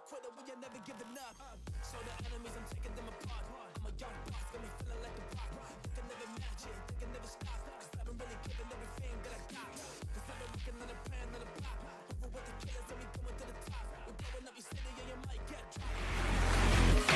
quitter, we ain't never giving up. So the enemies, I'm taking them apart. I'm a young boss, got me feeling like a pop. They can never match it, they can never stop. Cause I've been really giving everything that I got. Cause I've been working on a plan, on a pop. Over with the killers, and we going to the top. We're blowing up your city, and you might get dropped.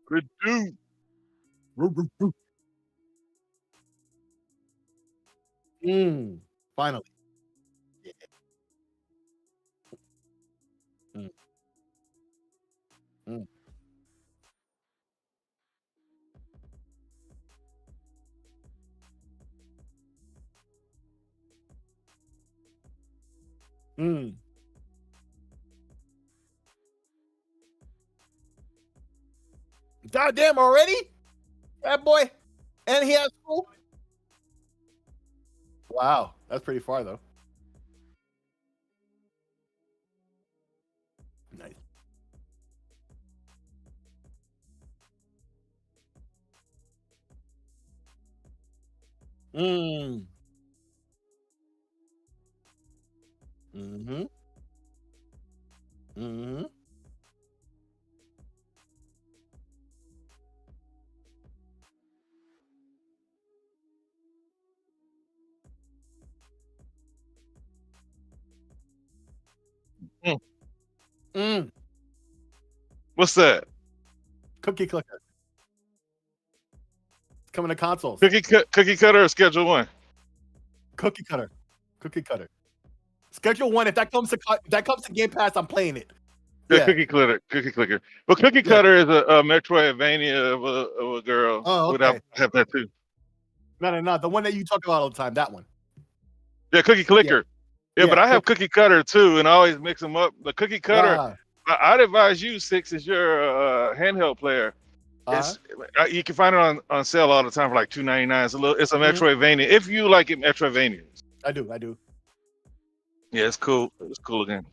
Good dude. Finally. Yeah. Mm, mm, mm. Goddamn already? That boy. And he has school? Wow. That's pretty far though. Nice. Mm. Mm-hmm. Mm-hmm. Mm. Mm. What's that? Cookie clicker. It's coming to consoles. Cookie cutter or schedule one? Cookie cutter. Cookie cutter. Schedule one. If that comes to Game Pass, I'm playing it. Yeah, Yeah. cookie clicker. But cookie Yeah. cutter is a Metroidvania of a girl. Oh, Would I okay. have that too? No. The one that you talk about all the time. That one. Yeah, cookie Yeah. clicker. Yeah, but Yeah. I have cookie cutter too, and I always mix them up. The cookie cutter, Ah. I'd advise you, Six, is your handheld player. Uh-huh. You can find it on sale all the time for like $2.99. It's a Mhm. Metroidvania. If you like it, Metroidvanias. I do. Yeah, it's cool. It's cool again.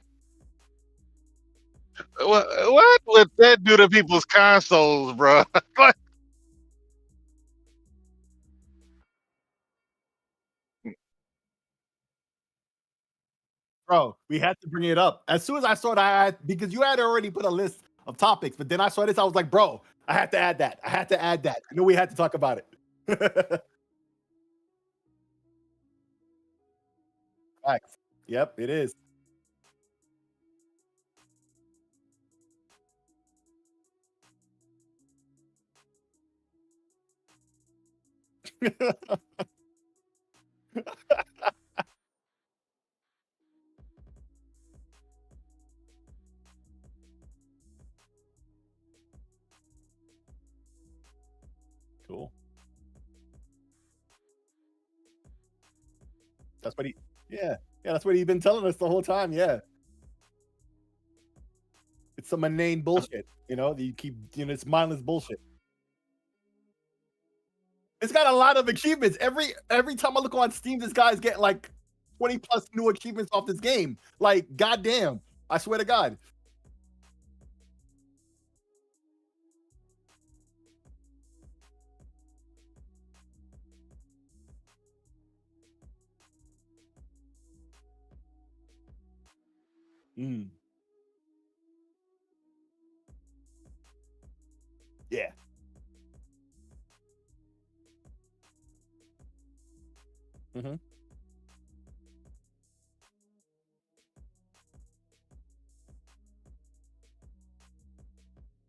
What would that do to people's consoles, bro? Like, Bro, we had to bring it up. As soon as I saw that, because you had already put a list of topics, but then I saw this, I was like, bro, I had to add that. I knew we had to talk about it. Facts. Yep, it is. Cool. That's what he Yeah. Yeah, that's what he's been telling us the whole time. Yeah. It's some inane bullshit, that you keep, it's mindless bullshit. It's got a lot of achievements. Every time I look on Steam, this guy's getting like 20 plus new achievements off this game. Like, goddamn. I swear to God. Mm. Mhm.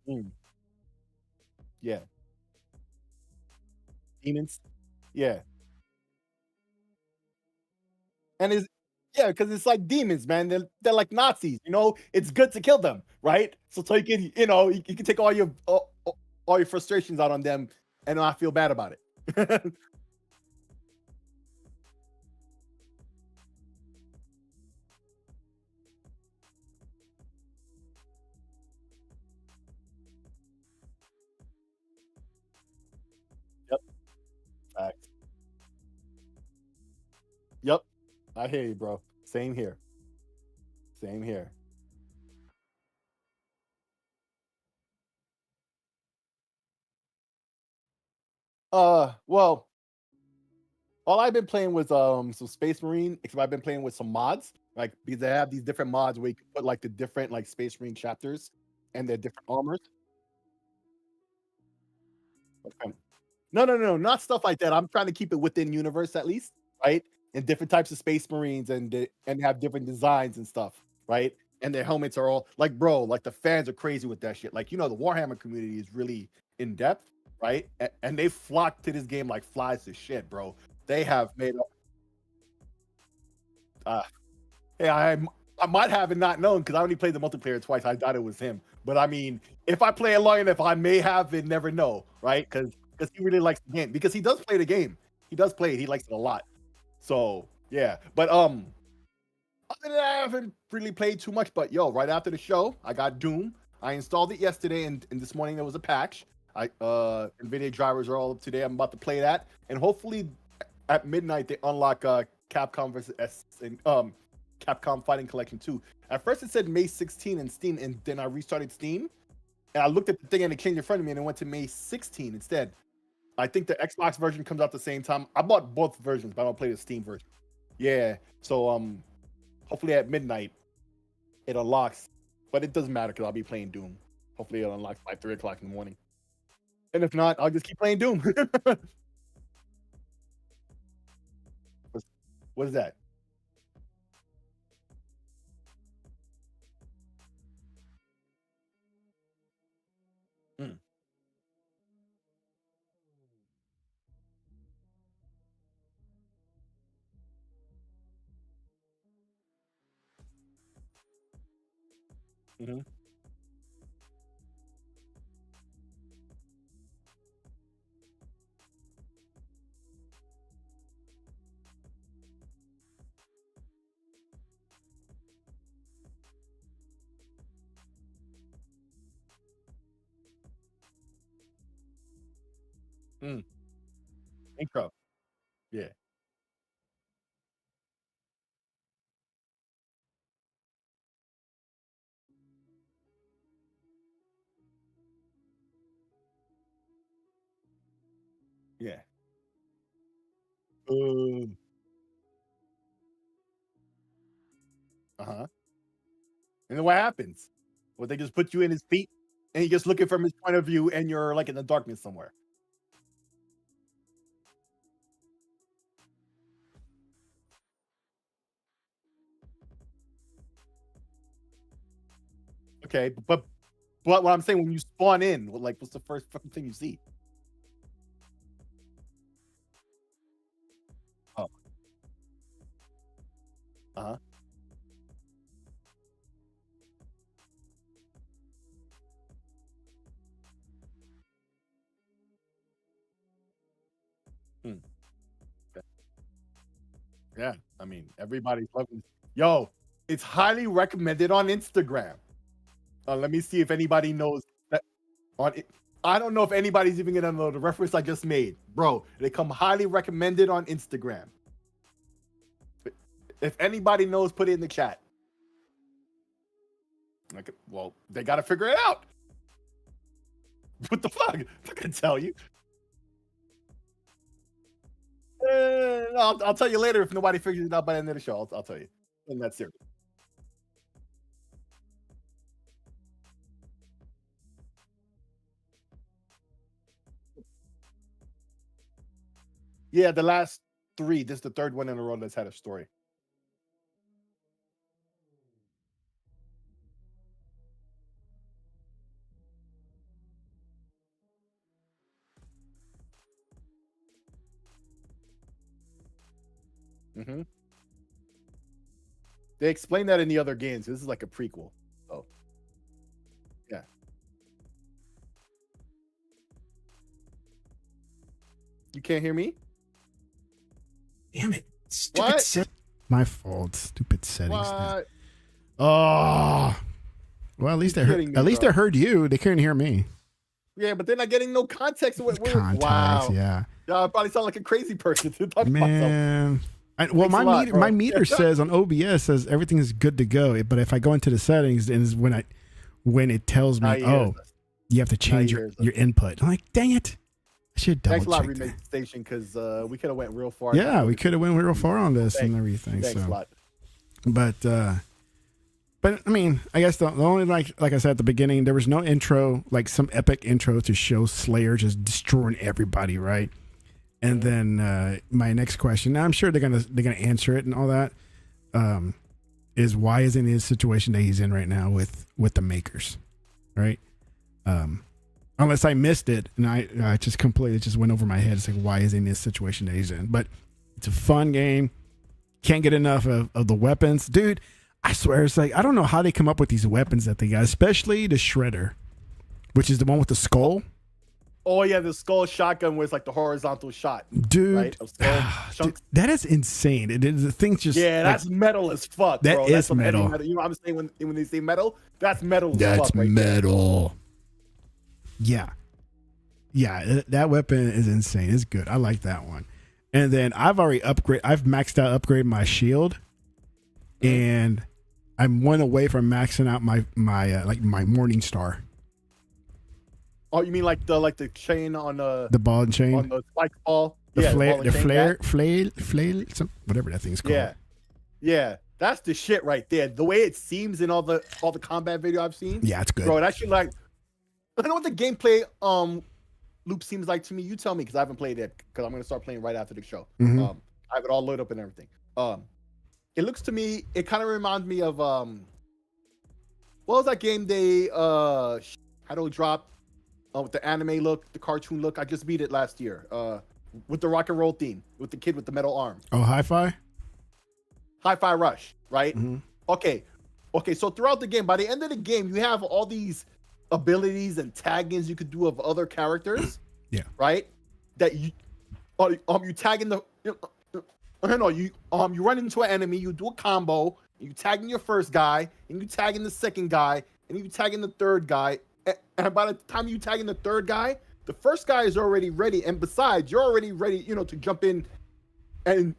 Mm. Yeah. Demons. Yeah. And it's yeah, because it's like demons, man. They're like Nazis, you know? It's good to kill them, right? So you can, you know, you can take all your frustrations out on them and not feel bad about it. Yep. Facts. Yep. I hear you, bro. Same here. Same here. Well, all I've been playing was some Space Marine, except I've been playing with some mods, like because they have these different mods where you can put like the different like Space Marine chapters and their different armors. Okay. No, no, no, not stuff like that. I'm trying to keep it within universe at least, right? And different types of Space Marines and have different designs and stuff, right? And their helmets are all like, bro, like the fans are crazy with that shit. Like, you know, the Warhammer community is really in depth, right? And they flock to this game like flies to shit, bro. They have made uh yeah, I might have and not known because I only played the multiplayer twice. I thought it was him. But I mean, if I play it long enough, I may have and never know, right? Because he really likes the game. Because he does play the game. He does play it. He likes it a lot. So yeah. But other than that, I haven't really played too much. But yo, right after the show, I got Doom. I installed it yesterday, and this morning there was a patch. I NVIDIA drivers are all up today. I'm about to play that, and hopefully at midnight they unlock Capcom versus S and Capcom Fighting Collection 2. At first it said May 16 in Steam, and then I restarted Steam and I looked at the thing and it changed in front of me and it went to May 16 instead. I think the Xbox version comes out the same time. I bought both versions, but I don't play the Steam version. Yeah. So hopefully at midnight it unlocks. But it doesn't matter because I'll be playing Doom. Hopefully it unlocks by 3 o'clock in the morning. And if not, I'll just keep playing Doom. What's- what is that? Mm, mhm, mm. Intro. Yeah. Yeah. Boom. Uh-huh. And then what happens? Well, they just put you in his feet and you're just looking from his point of view and you're like in the darkness somewhere. Okay. But what I'm saying when you spawn in, like what's the first fucking thing you see? Oh, uh-huh. Hmm. Okay. Yeah. I mean, everybody's loving this. Yo, it's highly recommended on Instagram. Let me see if anybody knows that on it. I don't know if anybody's even gonna know the reference I just made. Bro, they come highly recommended on Instagram. If anybody knows, put it in the chat. Like, well, they gotta figure it out. What the fuck? I can tell you. I'll tell you later if nobody figures it out by the end of the show. I'll tell you. And that's it. Yeah, the last. 3. This is the third one in a row that's had a story. Mm-hmm. They explain that in the other games. This is like a prequel. Oh, yeah. You can't hear me? Damn it. Stupid my fault. Stupid settings. What? Oh. Well, at least I heard. Me, at least bro. I heard you. They couldn't hear me. Yeah, but they're not getting no context of what we're. Context, Wow. yeah. I probably sound like a crazy person to talk about something. Man. Well, Thanks a lot, bro. my meter says on OBS says everything is good to go, but if I go into the settings, then is when it tells me, you have to change your input. I'm like, dang it, I should double Thanks a lot, check Remake that. Station, because we could have went real far. Yeah, we could have went real far on this and everything. Thanks so. a lot. But I mean, I guess the only like I said at the beginning, there was no intro, like some epic intro to show Slayer just destroying everybody, right? And then my next question, now I'm sure they're gonna answer it and all that, is why is he in his situation that he's in right now with the makers, right? Unless I missed it and I just completely just went over my head. It's like, why is he in this situation that he's in? But it's a fun game. Can't get enough of the weapons, dude. I swear, it's like I don't know how they come up with these weapons that they got, especially the Shredder, which is the one with the skull. Oh yeah, the skull shotgun was like the horizontal shot, dude. Right? Dude, that is insane. The thing's just that's metal as fuck. That bro. is That's metal. metal. You know what I'm saying when they say metal, that's metal. As that's fuck right metal. There. Yeah, that weapon is insane. It's good. I like that one. And then I've maxed out upgrade my shield, and I'm one away from maxing out my Morning Star. Oh, you mean like the chain on the ball and chain on the spike ball? The flare, whatever that thing's called. Yeah, that's the shit right there. The way it seems in all the combat video I've seen. Yeah, it's good, bro. It actually like, I know what the gameplay loop seems like to me. You tell me because I haven't played it because I'm gonna start playing right after the show. Mm-hmm. I have it all loaded up and everything. It looks to me, it kind of reminds me of what was that game they had drop with the anime look, the cartoon look. I just beat it last year with the rock and roll theme with the kid with the metal arm. Oh, Hi-Fi Rush, right? Mm-hmm. Okay. So throughout the game, by the end of the game, you have all these abilities and tag-ins you could do of other characters. Yeah. Right. That you tag in the. You run into an enemy, you do a combo, you tag in your first guy, and you tag in the second guy, and you tag in the third guy. And by the time you tag in the third guy, the first guy is already ready. And besides, you're already ready, to jump in and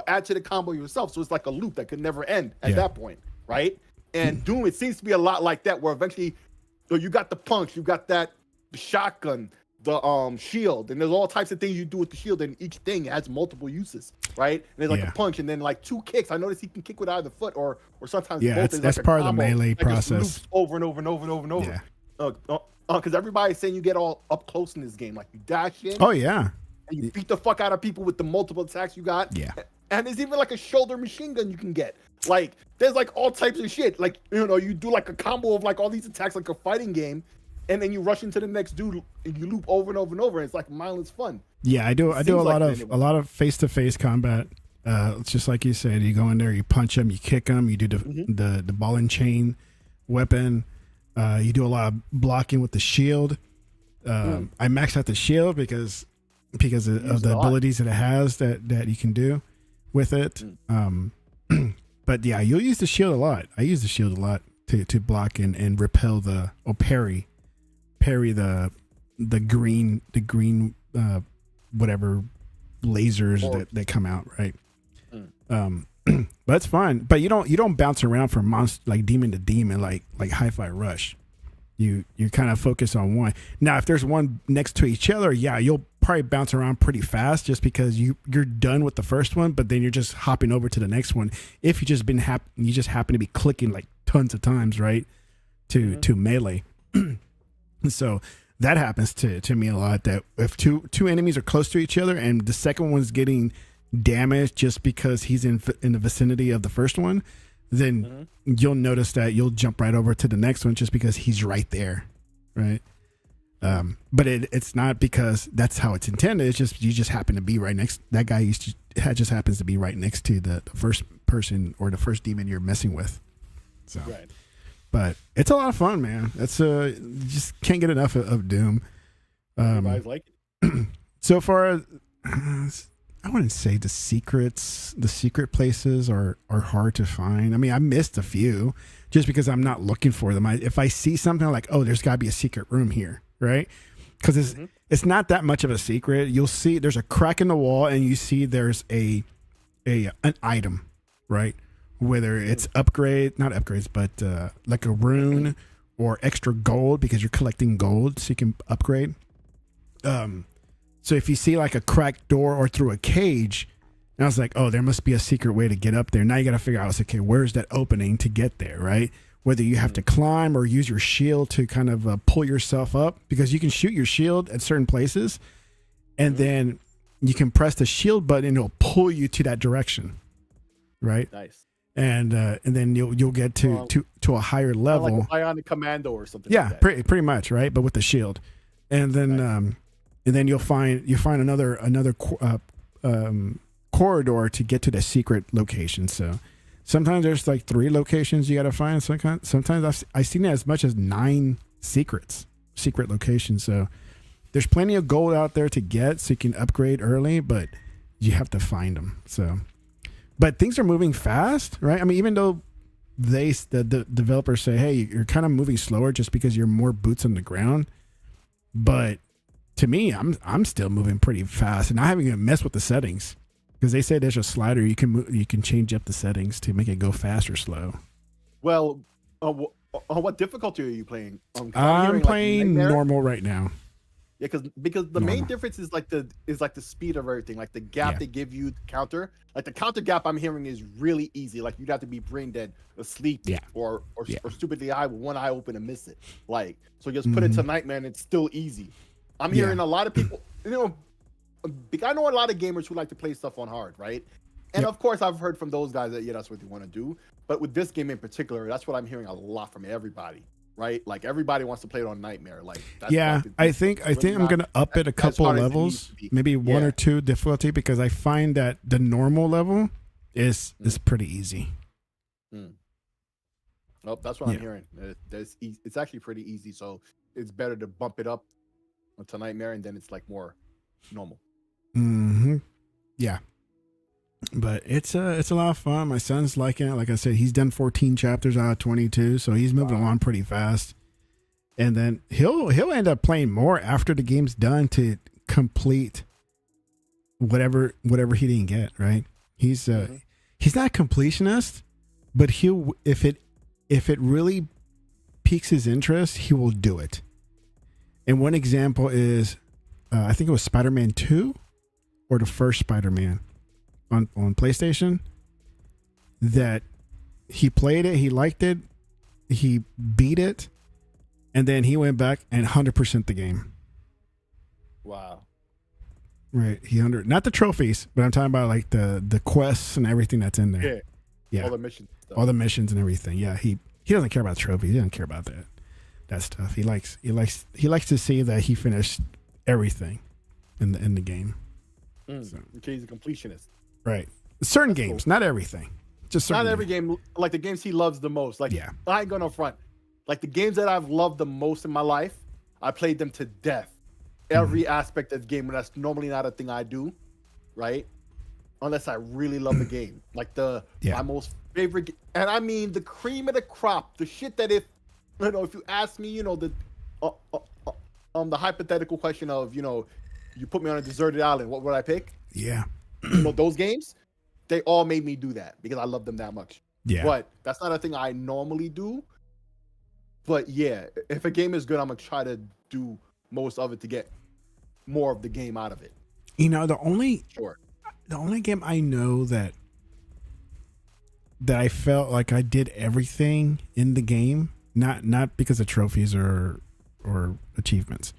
add to the combo yourself. So it's like a loop that could never end at that point, right? And Doom, it seems to be a lot like that, where eventually you got the punch, you got the shotgun, the shield, and there's all types of things you do with the shield, and each thing has multiple uses, right? And there's like a punch, and then like 2 kicks. I noticed he can kick with either foot or sometimes both. That's like part of the combo melee that just process. loops over and over and over and over and over. Yeah. Because everybody's saying you get all up close in this game, like you dash in. Oh yeah. And you beat the fuck out of people with the multiple attacks you got. Yeah. And there's even like a shoulder machine gun you can get. Like there's like all types of shit. Like you do like a combo of like all these attacks like a fighting game. And then you rush into the next dude and you loop over and over and over. And it's like mindless fun. Yeah, I do a lot of face-to-face combat. It's just like you said, you go in there, you punch them, you kick them, you do the ball and chain weapon. You do a lot of blocking with the shield. I maxed out the shield because of the abilities that it has that you can do with it. But yeah, you'll use the shield a lot. I use the shield a lot to block and repel parry the green whatever lasers that come out, right? But it's fun. But you don't bounce around from monster like demon to demon like Hi-Fi Rush. You kind of focus on one. Now, if there's one next to each other, yeah, you'll probably bounce around pretty fast just because you're done with the first one, but then you're just hopping over to the next one. If you just happen to be clicking like tons of times, right, to melee. So that happens to me a lot. That if two enemies are close to each other and the second one's getting damage just because he's in the vicinity of the first one, then you'll notice that you'll jump right over to the next one just because he's right there, right? But it's not because that's how it's intended. It's just you just happen to be right next. That guy just happens to be right next to the first person or the first demon you're messing with. So, Right. but it's a lot of fun, man. That's you just can't get enough of Doom. Everybody's like it. So far, I wouldn't say the secret places are hard to find. I mean, I missed a few just because I'm not looking for them. If I see something I'm like, oh, there's got to be a secret room here, right? Because it's not that much of a secret. You'll see there's a crack in the wall, and you see there's an item, right? Whether it's not upgrades, but like a rune or extra gold because you're collecting gold, so you can upgrade. So if you see like a cracked door or through a cage, and I was like, oh, there must be a secret way to get up there. Now you got to figure out, okay, where's that opening to get there, right? Whether you have to climb or use your shield to kind of pull yourself up, because you can shoot your shield at certain places, and then you can press the shield button and it'll pull you to that direction, right? Nice. And then you'll get to a higher level, like a bionic commando or something. Yeah, like that. pretty much, right? But with the shield, and then you'll find another corridor to get to the secret location. So sometimes there's like 3 locations you got to find. Sometimes I've seen it as much as 9 secret locations. So there's plenty of gold out there to get, so you can upgrade early, but you have to find them. So, but things are moving fast, right? I mean, even though the developers say, hey, you're kind of moving slower just because you're more boots on the ground, but to me, I'm still moving pretty fast, and I haven't even messed with the settings because they say there's a slider you can change up the settings to make it go fast or slow. Well, what difficulty are you playing? I'm playing normal right now. Yeah, because the main difference is like the speed of everything, like the gap they give you counter. Like the counter gap I'm hearing is really easy. Like you'd have to be brain dead, asleep, or stupidly high with one eye open and miss it. Like so, just put it to nightmare and it's still easy. I'm hearing a lot of people, I know a lot of gamers who like to play stuff on hard, right? And of course, I've heard from those guys that that's what they want to do. But with this game in particular, that's what I'm hearing a lot from everybody. Right, like everybody wants to play it on nightmare. Like I think I'm gonna up it a couple levels, maybe 1 or 2 difficulty, because I find that the normal level is pretty easy. Oh, that's what I'm hearing. It's actually pretty easy, so it's better to bump it up to nightmare, and then it's like more normal. Yeah, but it's a lot of fun. My son's liking it. Like I said, he's done 14 chapters out of 22, so he's moving along pretty fast. And then he'll end up playing more after the game's done to complete whatever he didn't get. Right? He's not a completionist, but if it really piques his interest, he will do it. And one example is, I think it was Spider-Man 2 or the first Spider-Man on PlayStation, that he played it, he liked it, he beat it, and then he went back and 100% the game. Wow. Right. Not the trophies, but I'm talking about like the quests and everything that's in there. Yeah. All the missions. All the missions and everything. Yeah. He doesn't care about trophies. He doesn't care about that stuff. He likes to see that he finished everything in the game. So. Okay, he's a completionist. Right. Certain games, not everything. Just certain not every game. Like the games he loves the most. Like I ain't gonna front. Like the games that I've loved the most in my life, I played them to death. Every aspect of the game, and that's normally not a thing I do, right? Unless I really love the game. Like my most favorite, and I mean the cream of the crop, the shit that if you ask me, the hypothetical question of, you put me on a deserted island, what would I pick? Yeah. Those games, they all made me do that because I love them that much. Yeah. But that's not a thing I normally do. But yeah, if a game is good, I'm gonna try to do most of it to get more of the game out of it. The only game I know that I felt like I did everything in the game, not because of trophies or achievements,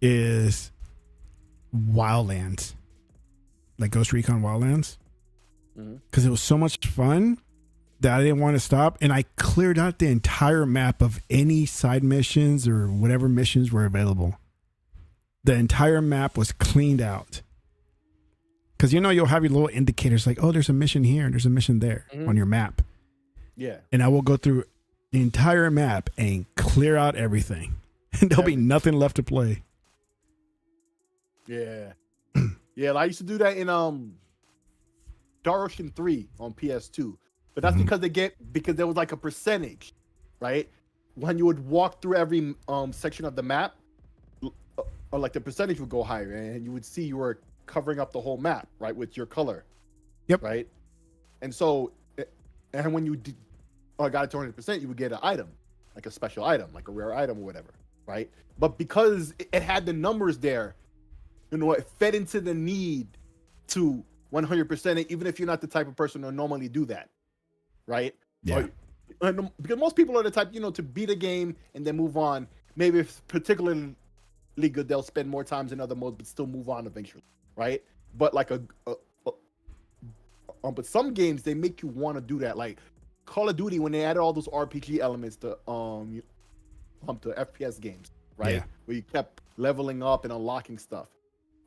is Wildlands. like Ghost Recon Wildlands, Mhm. because it was so much fun that I didn't want to stop, and I cleared out the entire map of any side missions or whatever missions were available. The entire map was cleaned out. Because you'll have your little indicators like, oh, there's a mission here and there's a mission there on your map. Yeah. And I will go through the entire map and clear out everything. And there'll be nothing left to play. Yeah. Yeah, I used to do that in Dark Ocean 3 on PS2. But that's because there was like a percentage, right? When you would walk through every section of the map, or like the percentage would go higher, and you would see you were covering up the whole map, right, with your color. Yep. Right. And so, and when you got it to 100%, you would get an item, like a special item, like a rare item or whatever, right? But because it had the numbers there, it fed into the need to 100% it, even if you're not the type of person to normally do that, right? Yeah. Because most people are the type, to beat a game and then move on. Maybe if particularly good, they'll spend more times in other modes, but still move on eventually, right? But like but some games, they make you want to do that. Like Call of Duty, when they added all those RPG elements to FPS games, right? Yeah. Where you kept leveling up and unlocking stuff.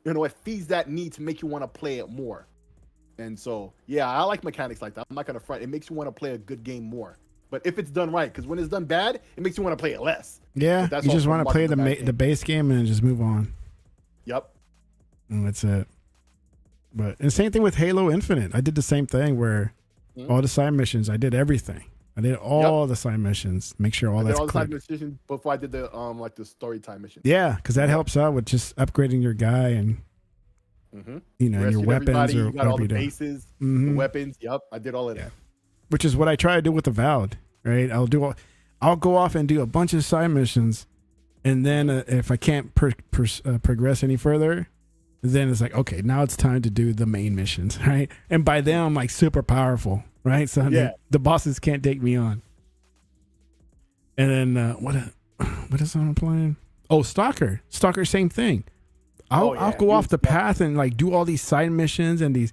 It feeds that need to make you want to play it more. And so, yeah, I like mechanics like that. I'm not gonna front. It makes you want to play a good game more. But if it's done right, because when it's done bad, it makes you want to play it less. Yeah, That's you just also want to play the the base game and just move on. Yep. And that's it. But and same thing with Halo Infinite. I did the same thing where all the side missions, I did everything. I did all the side missions. Make sure all I did that's all the side clear. missions before I did the like the story time mission. Yeah, because that helps out with just upgrading your guy and and your Rescued weapons everybody, or you got all whatever the you do. bases, the weapons. Yep, I did all of that. Which is what I try to do with the Avowed, right? I'll go off and do a bunch of side missions, and then if I can't progress any further, then it's like, okay, now it's time to do the main missions, right? And by then I'm like super powerful, right? So the bosses can't take me on. And then what is I'm playing? Oh, Stalker, same thing. I'll go off the path and like do all these side missions and these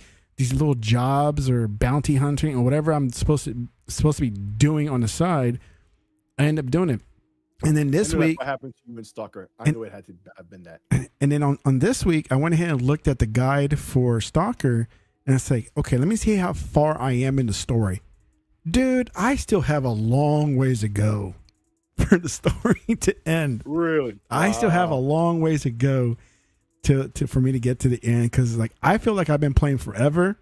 little jobs or bounty hunting or whatever I'm supposed to be doing on the side. I end up doing it. And then this week, what happened to you in Stalker? I knew it had to have been that. And then on this week, I went ahead and looked at the guide for Stalker, and it's like, okay, let me see how far I am in the story. Dude, I still have a long ways to go for the story to end. Really? I still have a long ways to go for me to get to the end, because like I feel like I've been playing forever.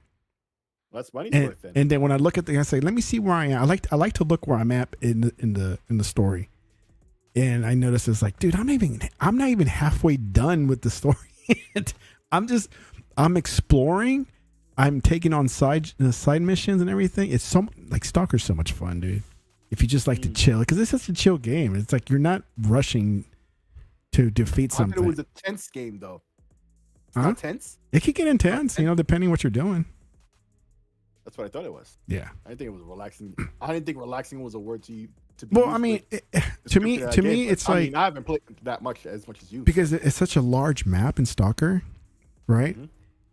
That's money worth it. And then when I look at the, I say, let me see where I am. I like to look where I'm at in the story. And I noticed it's like, dude, I'm not even halfway done with the story. I'm exploring. I'm taking on side missions and everything. It's so like Stalker's so much fun, dude. If you just like to chill, because it's such a chill game. It's like you're not rushing to defeat something. It was a tense game though. It's Huh? not tense. It could get intense, depending what you're doing. That's what I thought it was. Yeah. I didn't think it was relaxing. I didn't think relaxing was a word to be Well, used I mean, with to me, description of that game, but it's I like mean, I haven't played that much as you. because it's such a large map in Stalker, right?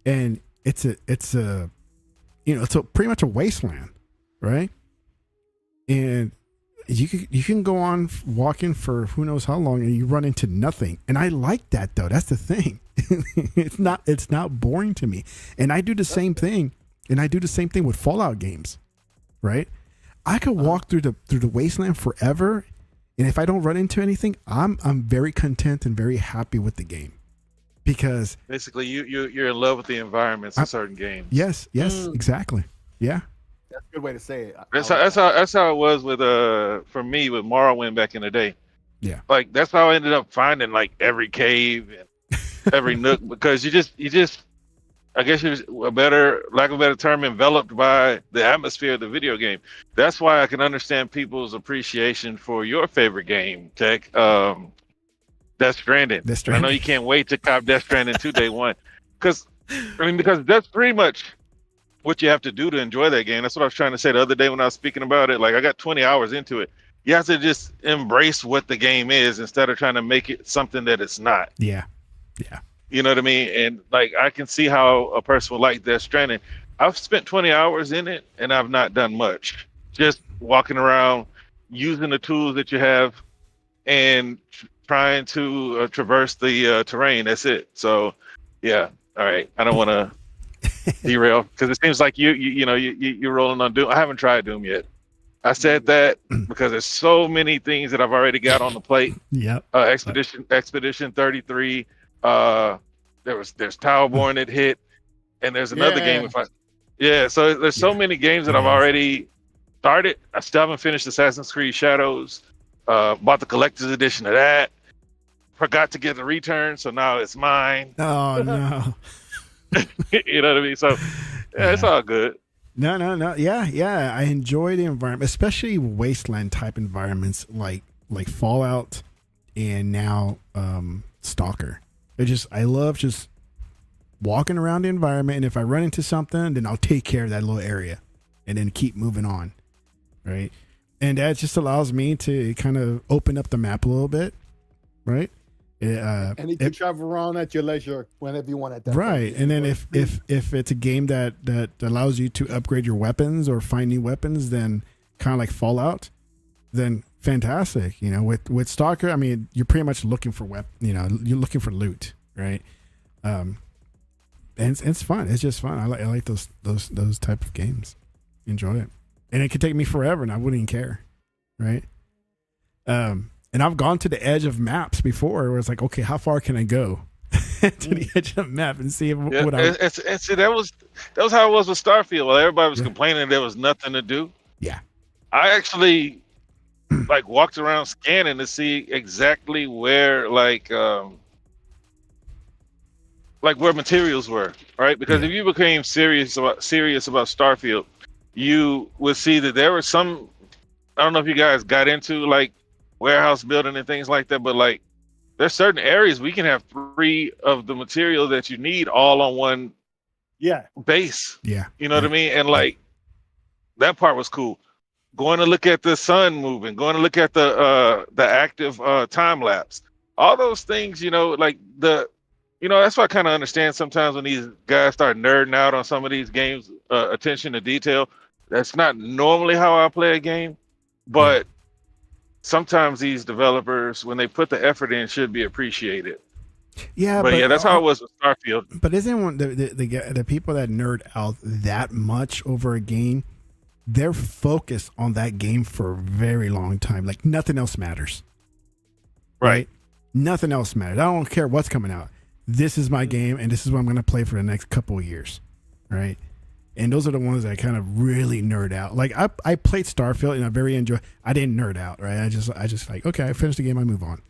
And it's a pretty much a wasteland, right? And you can go on walking for who knows how long, and you run into nothing. And I like that though. That's the thing. it's not boring to me. And I do the same thing. And I do the same thing with Fallout games, right? I could walk through the wasteland forever, and if I don't run into anything, I'm very content and very happy with the game, because Basically, you're in love with the environments in certain games. yes, exactly, yeah, That's a good way to say it. That's how it was with for me with Morrowind back in the day. Yeah. Like that's how I ended up finding like every cave and every nook, because you just I guess you're lack of a better term, enveloped by the atmosphere of the video game. That's why I can understand people's appreciation for your favorite game, Tech. Death Stranding. I know you can't wait to cop Death Stranding 2 day one, because that's pretty much what you have to do to enjoy that game. That's what I was trying to say the other day when I was speaking about it. Like I got 20 hours into it. You have to just embrace what the game is instead of trying to make it something that it's not. Yeah. You know what I mean? And like I can see how a person would like Death Stranding. I've spent 20 hours in it and I've not done much. Just walking around, using the tools that you have, and trying to traverse the terrain. That's it. So, yeah. All right. I don't want to derail because it seems like you're rolling on Doom. I haven't tried Doom yet. I said that because there's so many things that I've already got on the plate. Yep. Expedition 33. There's Towerborn that hit, and there's another game. So there's so many games that I've already started. I still haven't finished Assassin's Creed Shadows. Bought the collector's edition of that. Forgot to get the return, so now it's mine. Oh no. You know what I mean? So it's all good. No. Yeah. I enjoy the environment, especially wasteland type environments like Fallout and now Stalker. I love just walking around the environment, and if I run into something, then I'll take care of that little area and then keep moving on. Right. And that just allows me to kind of open up the map a little bit. Right. And you can travel around at your leisure whenever you want. At that right, and then if it's a game that allows you to upgrade your weapons or find new weapons, then kind of like Fallout, then fantastic. You know, with Stalker, I mean, you're pretty much looking for you're looking for loot, right? And it's fun. It's just fun. I like those type of games. Enjoy it, and it could take me forever, and I wouldn't even care, right? And I've gone to the edge of maps before where it's like, okay, how far can I go to the edge of the map and see what I... See, that was how it was with Starfield. While everybody was complaining there was nothing to do. Yeah. I actually like walked around scanning to see exactly where like where materials were, right? Because if you became serious about Starfield, you would see that there were some, I don't know if you guys got into like warehouse building and things like that, but like there's certain areas we can have 3 of the material that you need all on one base. Yeah. You know what I mean? And like that part was cool. Going to look at the sun moving, going to look at the active time lapse. All those things, like that's why I kind of understand sometimes when these guys start nerding out on some of these games, attention to detail. That's not normally how I play a game, but sometimes these developers, when they put the effort in, should be appreciated. Yeah, but yeah, that's how it was with Starfield. But isn't one the people that nerd out that much over a game? They're focused on that game for a very long time. Like nothing else matters. Right? Nothing else matters. I don't care what's coming out. This is my game, and this is what I'm going to play for the next couple of years. Right? And those are the ones that kind of really nerd out. Like I played Starfield and I didn't nerd out, right? I just like, okay, I finished the game, I move on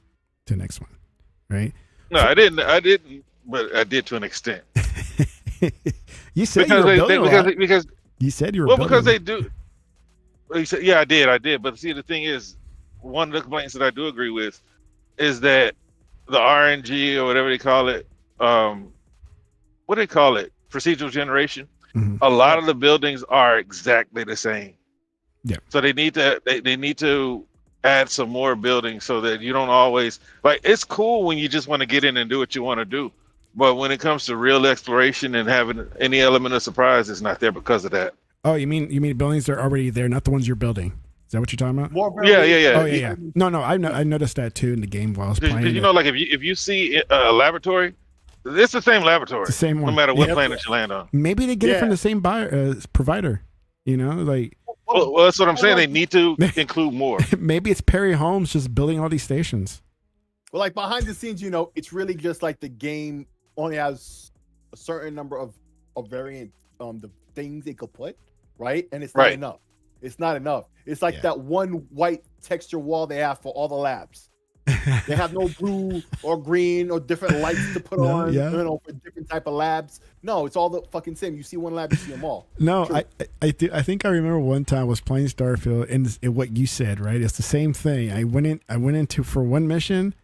to the next one. Right? No, I didn't, but I did to an extent. You said you were building because you said you were building. Because they do. Well, you said, yeah, I did. But see, the thing is, one of the complaints that I do agree with is that the RNG or whatever they call it, what do they call it? Procedural generation. Mm-hmm. A lot of the buildings are exactly the same. Yeah. So they need to add some more buildings so that you don't always like. It's cool when you just want to get in and do what you want to do, but when it comes to real exploration and having any element of surprise, it's not there because of that. Oh, you mean buildings that are already there, not the ones you're building? Is that what you're talking about? Yeah. Oh yeah. No. I noticed that too in the game while I was playing. Like if you see a laboratory. It's the same laboratory. The same one. No matter what planet you land on. Maybe they get it from the same provider. Like. Well, that's what I'm saying. They need to include more. Maybe it's Perry Holmes just building all these stations. Well, like behind the scenes, it's really just like the game only has a certain number of variant the things they could put, right? And it's not enough. It's not enough. It's like that one white texture wall they have for all the labs. They have no blue or green or different lights to put on, for different type of labs. No, it's all the fucking same. You see one lab, you see them all. No, I think I remember one time I was playing Starfield and what you said, right? It's the same thing. I went into for one mission,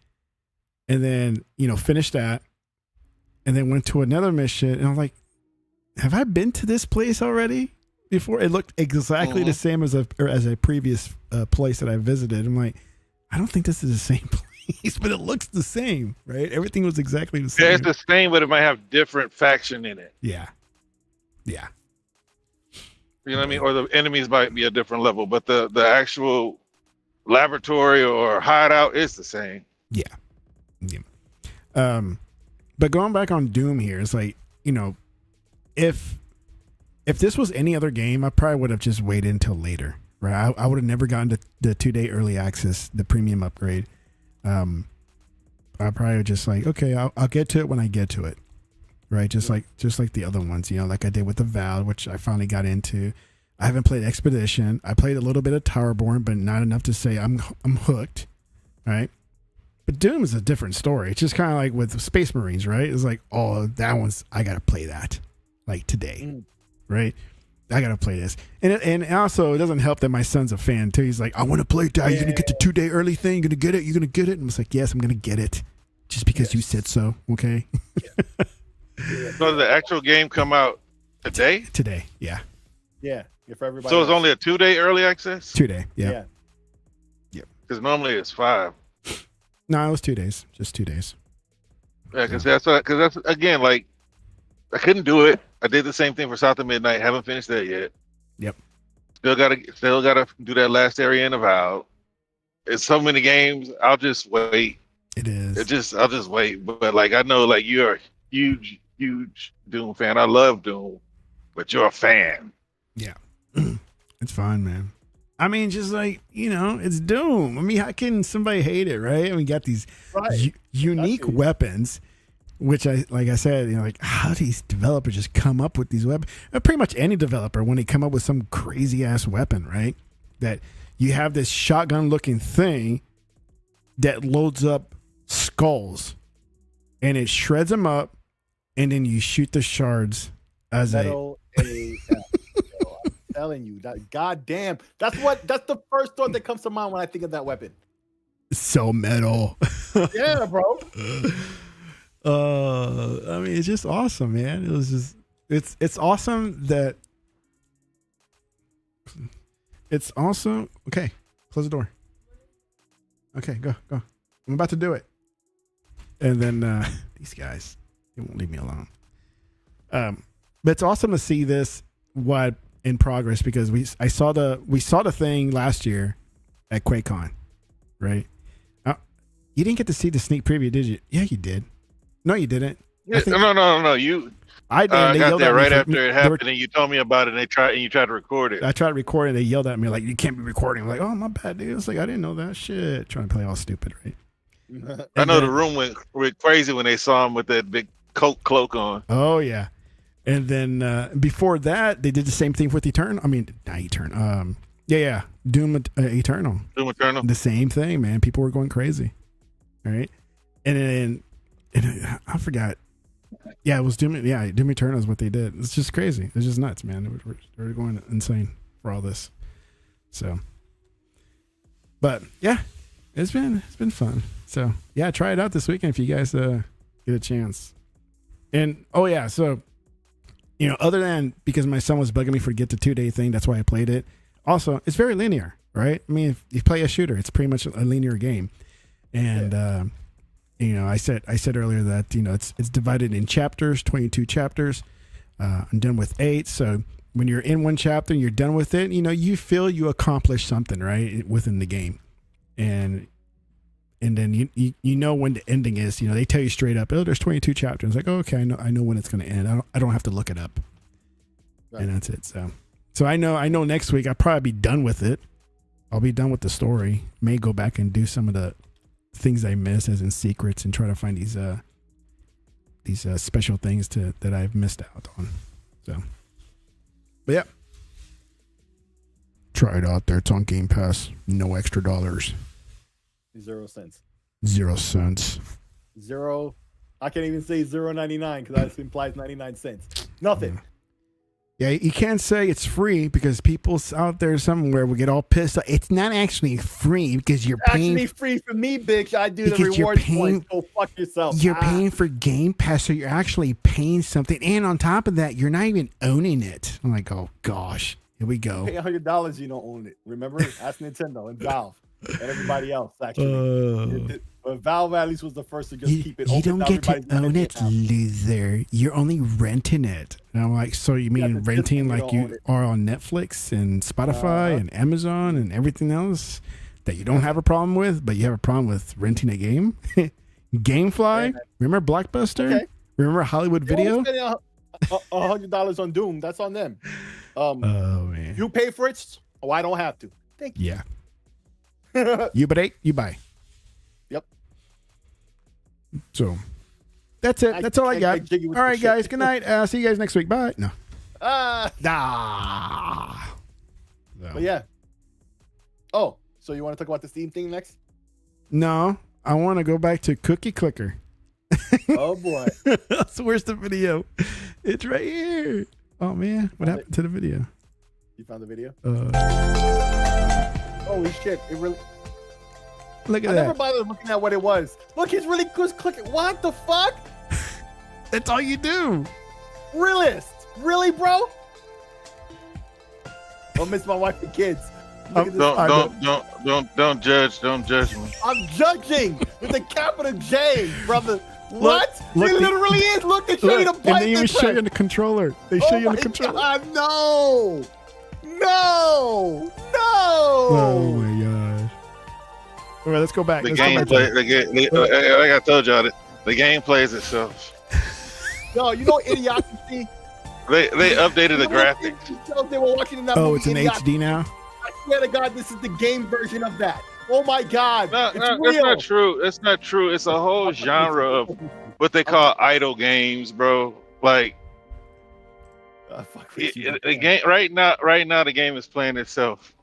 and then finished that, and then went to another mission, and I'm like, have I been to this place already before? It looked exactly the same as a previous place that I visited. I'm like, I don't think this is the same place. but it looks the same, right? Everything was exactly the same. Yeah, it's the same, but it might have different faction in it. Yeah. Yeah. You know what I mean? Or the enemies might be a different level, but the actual laboratory or hideout is the same. Yeah. But going back on Doom here, it's like, you know, if this was any other game, I probably would have just waited until later, right? I would have never gotten the 2-day early access, the premium upgrade. I probably would just like, okay, I'll get to it when I get to it, right? Just like the other ones, you know, like I did with the Val, which I finally got into. I haven't played Expedition. I played a little bit of Towerborn, but not enough to say I'm hooked, right? But Doom is a different story. It's just kind of like with Space Marines, right? It's like, oh, that one's, I got to play that like today, right? I got to play this. And also, it doesn't help that my son's a fan too. He's like, I want to play that. You're going to get the 2-day early thing. You're going to get it. You're going to get it. And I was like, yes, I'm going to get it just because you said so. Okay. So the actual game come out today? Today. Yeah. Yeah. For everybody. So it's only a 2-day early access? 2-day. Yeah. Yeah. Because normally it's 5. No, it was 2 days. Just 2 days. Yeah, because that's again, like, I couldn't do it. I did the same thing for South of Midnight. Haven't finished that yet. Yep. Still gotta do that last area in Avowed. It's so many games. I'll just wait. It is. I'll just wait. But like, I know, like, you're a huge Doom fan. I love Doom, but you're a fan. Yeah. It's fun, man. I mean, just like, you know, it's Doom. I mean, how can somebody hate it, right? I mean, got these unique weapons, which like I said, you know, like, how do these developers just come up with these weapons? Pretty much any developer, when they come up with some crazy ass weapon, right? That you have this shotgun looking thing that loads up skulls and it shreds them up, and then you shoot the shards as Metal telling you that, goddamn, that's the first thought that comes to mind when I think of that weapon. So metal. Yeah, bro. I mean, it's just awesome, man. It was just, it's awesome that it's awesome. Okay, close the door. Okay, go. I'm about to do it. And then these guys, they won't leave me alone. But it's awesome to see this in progress, because we saw the thing last year at QuakeCon, right? You didn't get to see the sneak preview, did you? Yeah, you did. No, you didn't. Yeah, no. I did. I got there right after it happened, and you told me about it, and you tried to record it. I tried to record it, and they yelled at me like, "You can't be recording." I'm like, "Oh, my bad, dude." It's like, I didn't know that shit. Trying to play all stupid, right? I know the room went crazy when they saw him with that big Coke cloak on. Oh yeah. And then before that, they did the same thing with Eternal. I mean, not Eternal. Yeah. Doom Eternal. Doom Eternal. The same thing, man. People were going crazy. All right. And I forgot. Yeah, it was Doom. Yeah, Doom Eternal is what they did. It's just crazy. It's just nuts, man. They were going insane for all this. So, but yeah, it's been fun. So yeah, try it out this weekend if you guys get a chance. And oh yeah, so, you know, other than because my son was bugging me for get the 2-day thing, that's why I played it. Also, it's very linear, right? I mean, if you play a shooter, it's pretty much a linear game. And you know, I said earlier that, you know, it's divided in chapters, 22 chapters. I'm done with 8. So when you're in one chapter and you're done with it, you know, you feel you accomplished something, right, within the game. And then you know when the ending is. You know, they tell you straight up, oh, there's 22 chapters. It's like, oh, okay, I know when it's going to end. I don't have to look it up. Right. And that's it. So I know next week I'll probably be done with it. I'll be done with the story. May go back and do some of the things I missed, as in secrets, and try to find these special things that I've missed out on. So, but yeah, try it out there. It's on Game Pass. No extra dollars. 0 cents. 0 cents. Zero. I can't even say 0.99 because that implies 99 cents. Nothing. Yeah, you can't say it's free because people out there somewhere will get all pissed off. It's not actually free because you're paying. Actually free for me, bitch. I do the rewards points. Go fuck yourself. You're paying for Game Pass, so you're actually paying something. And on top of that, you're not even owning it. I'm like, oh gosh, here we go. You pay $100, you don't own it. Remember? Ask Nintendo and Valve and everybody else. Actually, But Valve at least was the first to just keep it You open. don't Now get to everybody's own gonna it, get out. loser. You're only renting it. And I'm like, so you mean but renting you like don't own you it. are on Netflix and Spotify Uh-huh. and Amazon and everything else that you don't have a problem with, but you have a problem with renting a game? Gamefly? Yeah. Remember Blockbuster? Okay. Remember Hollywood Video? Spending $100 on Doom. That's on them. Oh, man. You pay for it. Oh, I don't have to. Thank you. Yeah. You buy. Yep. So that's it. That's all I got. jiggy with All the right, shit. guys. Good night. See you guys next week. Bye. No. Ah, So, but yeah. Oh, so you want to talk about the Steam thing next? no, I want to go back to Cookie Clicker. Oh boy. So where's the video? It's right here. Oh man, what happened to the video? You found the video? Uh, Holy shit! It really. look at I never that. bothered looking at what it was. Look, he's really good clicking. What the fuck? That's all you do. Realist? Really, bro? Don't miss my wife and kids. Look at this. Don't judge. Don't judge me. I'm judging with a capital J, brother. What? look, It literally is. Look, they show you the Look, and button. they even press. show you the controller. They show Oh you my the controller. God, no! No! No! Oh my gosh. All right, let's go back. The Let's go game back play. to The game. Like I told y'all, the game plays itself. No, you know Idiocracy? They updated the graphics. They were watching in that Oh, movie, it's in Idiocracy. HD now? I swear to God, this is the game version of that. Oh my God. No, It's that's real. not true. That's not true. It's a whole genre of what they call idle games, bro. Like Fuck with you, the game right now, the game is playing itself.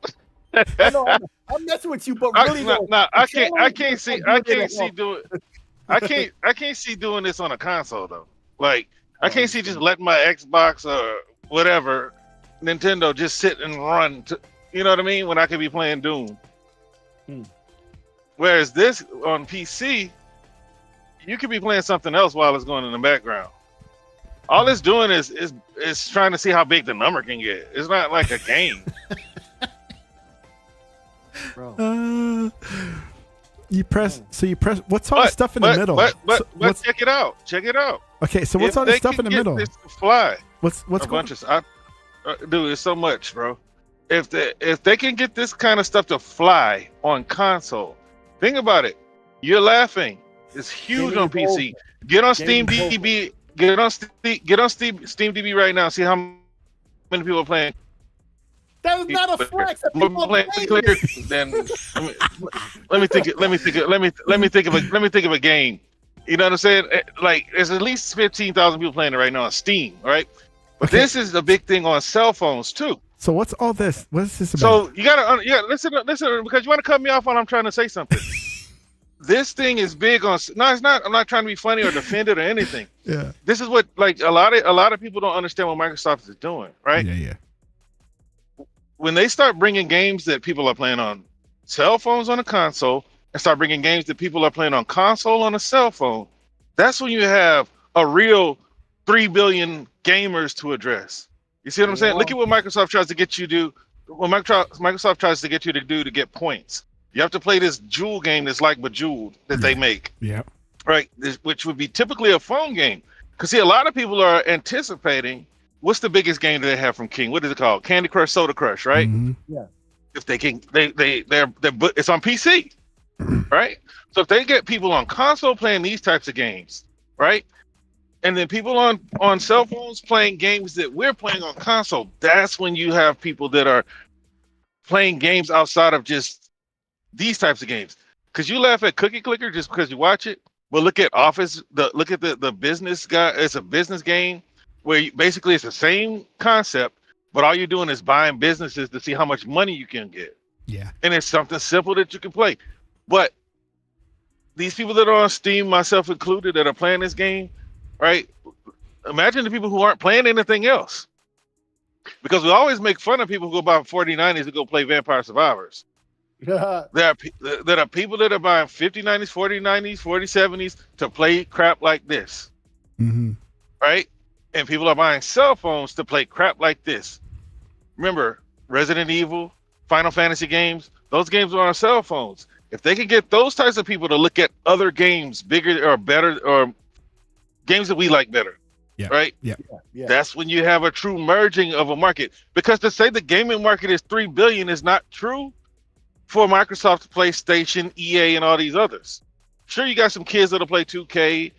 I know, I'm messing with you, but really though. I can't see doing this on a console though. Like I can't see just letting my Xbox or whatever Nintendo just sit and run. You know what I mean? When I could be playing Doom. Whereas this on PC, you could be playing something else while it's going in the background. All it's doing is trying to see how big the number can get. It's not like a game. Bro. You press. What's all the stuff in the middle? But check it out. Check it out. Okay, so what's If all the they stuff in can the get middle? this to fly. What's A going bunch of dude, it's so much, bro. If they can get this kind of stuff to fly on console, think about it. You're laughing. It's huge Game on is PC. Get on Steam Game is DB. Get on Steam DB right now. See how many people are playing. That is not a flex. That More people are playing playing clear it. than let me think of a game. You know what I'm saying? Like there's at least 15,000 people playing it right now on Steam, right? But Okay. this is a big thing on cell phones too. So what's all this? What is this about? So you gotta listen because you want to cut me off when I'm trying to say something. This thing is big on. No, it's not. I'm not trying to be funny or defend it or anything. yeah. This is what like a lot of people don't understand what Microsoft is doing, right? Yeah. When they start bringing games that people are playing on cell phones on a console and start bringing games that people are playing on console on a cell phone, that's when you have a real 3 billion gamers to address. You see what I'm saying? Look at what Microsoft tries to get you to do. What Microsoft tries to get you to do to get points. You have to play this Jewel game that's like Bejeweled that they make, Yeah. right? Which would be typically a phone game. Because see, a lot of people are anticipating what's the biggest game that they have from King? What is it called? Candy Crush, Soda Crush, right? Mhm. If they can, it's on PC, right? So if they get people on console playing these types of games, right? And then people on cell phones playing games that we're playing on console, that's when you have people that are playing games outside of just these types of games. Because you laugh at Cookie Clicker just because you watch it, but look at the business guy. It's a business game where basically it's the same concept, but all you're doing is buying businesses to see how much money you can get. Yeah. And it's something simple that you can play. But these people that are on Steam, myself included, that are playing this game, right? Imagine the people who aren't playing anything else. Because we always make fun of people who go buy 4090s to go play Vampire Survivors. There are people that are buying 5090s, 4090s, 4070s to play crap like this, Mm-hmm. right? And people are buying cell phones to play crap like this. Remember, Resident Evil, Final Fantasy games, those games are on cell phones. If they can get those types of people to look at other games, bigger or better, or games that we like better, right? Yeah. That's when you have a true merging of a market. Because to say the gaming market is 3 billion is not true for Microsoft, PlayStation, EA, and all these others. Sure, you got some kids that'll play 2K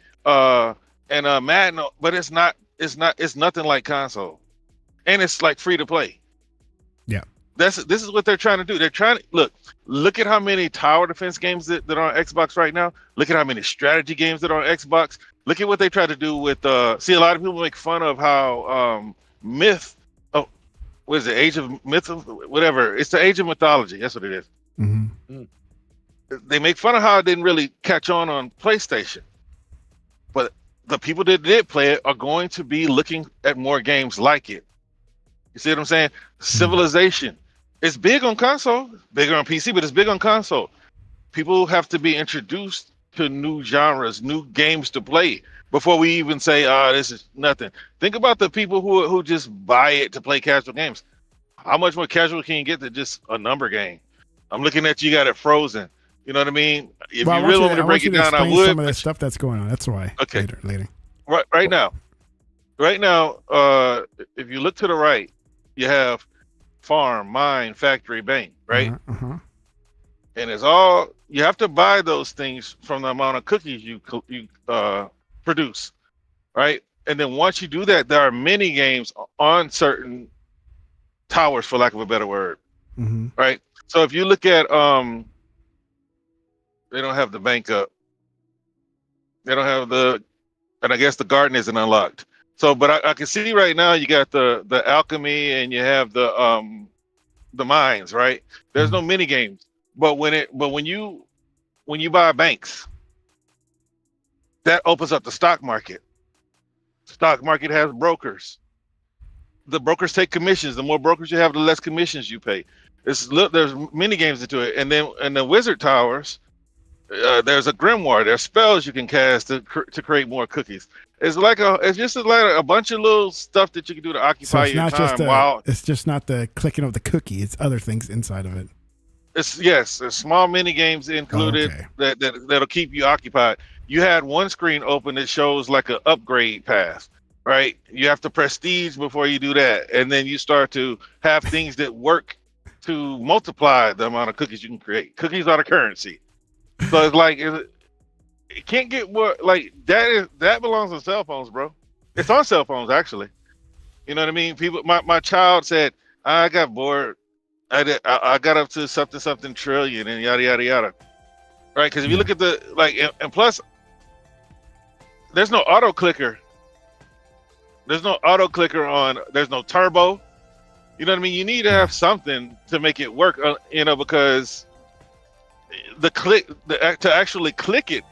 and Madden, but it's nothing like console, and it's like free to play. Yeah. This is what they're trying to do. They're trying to look at how many tower defense games that are on Xbox right now. Look at how many strategy games that are on Xbox. Look at what they try to do with see, a lot of people make fun of how what is it, Age of Myth, whatever. It's the Age of Mythology. That's what it is. Mm-hmm. They make fun of how it didn't really catch on PlayStation. But the people that did play it are going to be looking at more games like it. You see what I'm saying? Civilization. It's big on console, bigger on PC, but it's big on console. People have to be introduced to new genres, new games to play before we even say, this is nothing. Think about the people who just buy it to play casual games. How much more casual can you get than just a number game? I'm looking at you, got it frozen. You know what I mean? If you really want me to break it down, I would. Some of the stuff that's going on. That's why. Okay. Later. Right now, if you look to the right, you have farm, mine, factory, bank, right? Uh-huh. And it's all, you have to buy those things from the amount of cookies you produce, right? And then once you do that, there are mini games on certain towers, for lack of a better word, right? So if you look at, they don't have the bank up. They don't have and I guess the garden isn't unlocked. So, but I can see right now you got the alchemy and you have the mines, right? There's no mini games, but when you buy banks, that opens up the stock market. Stock market has brokers. The brokers take commissions. The more brokers you have, the less commissions you pay. There's mini games into it, and then in the wizard towers, there's a grimoire. There's spells you can cast to create more cookies. It's just like a bunch of little stuff that you can do to occupy your time. It's just not the clicking of the cookie. It's other things inside of it. There's small mini games included that'll keep you occupied. You had one screen open that shows like an upgrade path, right? You have to prestige before you do that, and then you start to have things that work to multiply the amount of cookies you can create. Cookies are the currency. So it's like it can't get more like that belongs on cell phones, bro. It's on cell phones actually. You know what I mean? People, my child said, I got bored. I got up to something trillion and yada yada yada. Right? Because if you look at and plus, there's no auto clicker. There's no auto clicker on. There's no turbo. You know what I mean? You need to have something to make it work. Because to actually click it.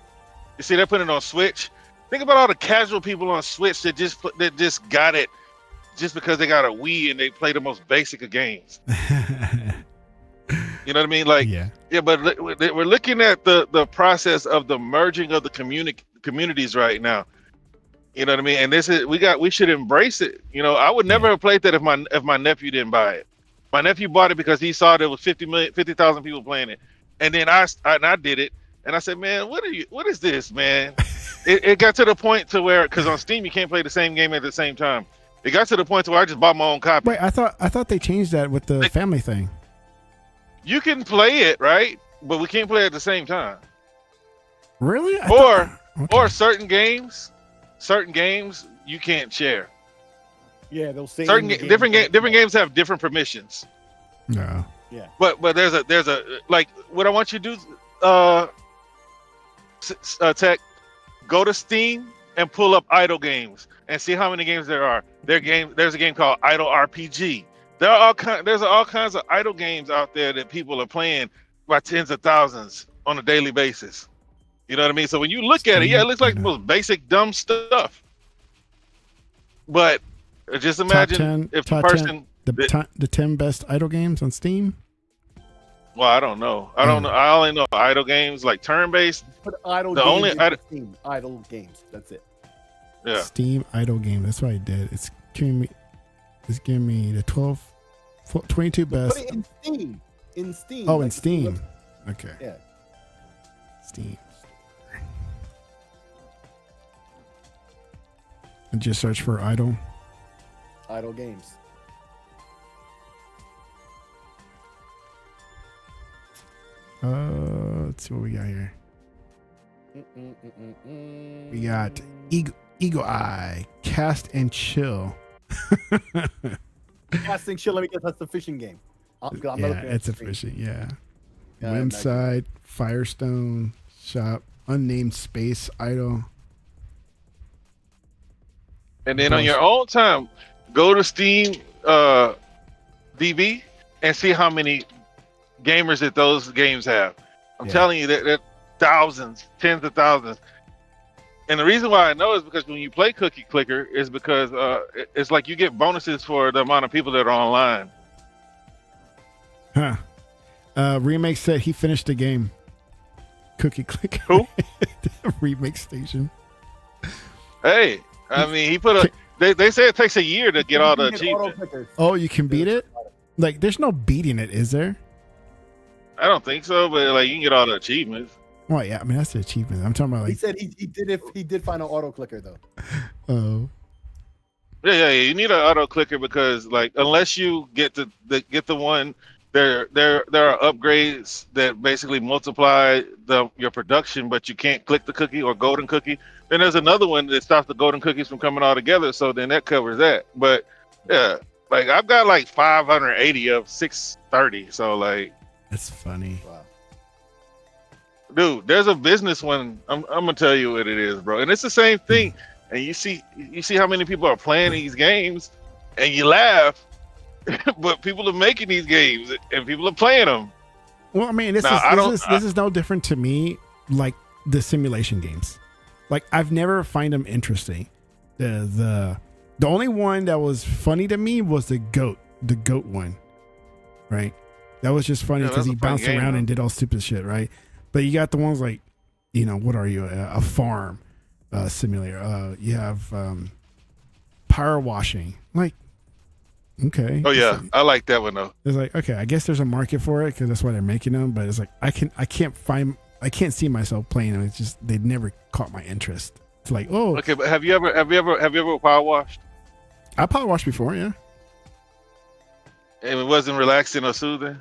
You see, they're putting it on Switch. Think about all the casual people on Switch that just got it just because they got a Wii and they play the most basic of games. You know what I mean? But we're looking at the process of the merging of the communities right now. You know what I mean? And we should embrace it. You know, I would never have played that if my nephew didn't buy it. My nephew bought it because he saw there was 50,000 people playing it, and then I did it. And I said, man, what is this, man? it got to the point to where, because on Steam you can't play the same game at the same time. It got to the point to where I just bought my own copy. Wait, I thought they changed that with the family thing. You can play it, right? But we can't play at the same time. Really? Or certain games you can't share. Yeah, those same different games have different permissions. No. Yeah. But there's a like what I want you to do. Tech, go to Steam and pull up idle games and see how many games there are. There's a game called Idle RPG. There's all kinds of idle games out there that people are playing by tens of thousands on a daily basis. You know what I mean? So when you look at it, it looks like the most basic dumb stuff. But just imagine if the person the 10 best idle games on Steam. Well, I don't know. I only know idle games like turn-based. Put idle Steam idle games. That's it. Yeah. Steam idle game. That's what I did. It's giving me the 22 best. Put it in Steam. In Steam. Oh, in Steam. Okay. Yeah. Steam. And just search for Idle. Idle games. Let's see what we got here. We got Eagle Eye, Cast and Chill. Casting chill. Let me guess. That's the fishing game. Yeah, it's a fishing. Yeah. Rimside, Firestone, Shop, Unnamed Space, Idle. And then on your own time, go to Steam DB and see how many gamers that those games have. I'm telling you that thousands, tens of thousands. And the reason why I know is because when you play Cookie Clicker is because it's like you get bonuses for the amount of people that are online. Huh. Remake said he finished the game. Cookie Clicker. Who? Remake Station. Hey, I mean, he put a. They say it takes a year to get all the achievements. Oh, you can beat it? Like, there's no beating it, is there? I don't think so, but like you can get all the achievements. Well, yeah, I mean that's the achievement. I'm talking about like. He said he did find an auto clicker though. Oh. Yeah. You need an auto clicker because like unless you get the one, there are upgrades that basically multiply your production, but you can't click the cookie or golden cookie. Then there's another one that stops the golden cookies from coming all together. So then that covers that. But yeah, like I've got like 580 of 630. So like. That's funny. Wow. Dude, there's a business one. I'm gonna tell you what it is, bro. And it's the same thing. And you see how many people are playing these games, and you laugh, but people are making these games and people are playing them. Well, I mean, this is no different to me. Like the simulation games, like I've never find them interesting. The only one that was funny to me was the goat one, right? That was just funny because he bounced around and did all stupid shit, right? But you got the ones like, what are you? A farm simulator. You have power washing. Like, okay. Oh yeah, I like that one though. It's like, okay, I guess there's a market for it because that's why they're making them. But it's like I can't see myself playing them. It's just they never caught my interest. It's like, oh, okay. But have you ever power washed? I power washed before, yeah. And it wasn't relaxing or soothing.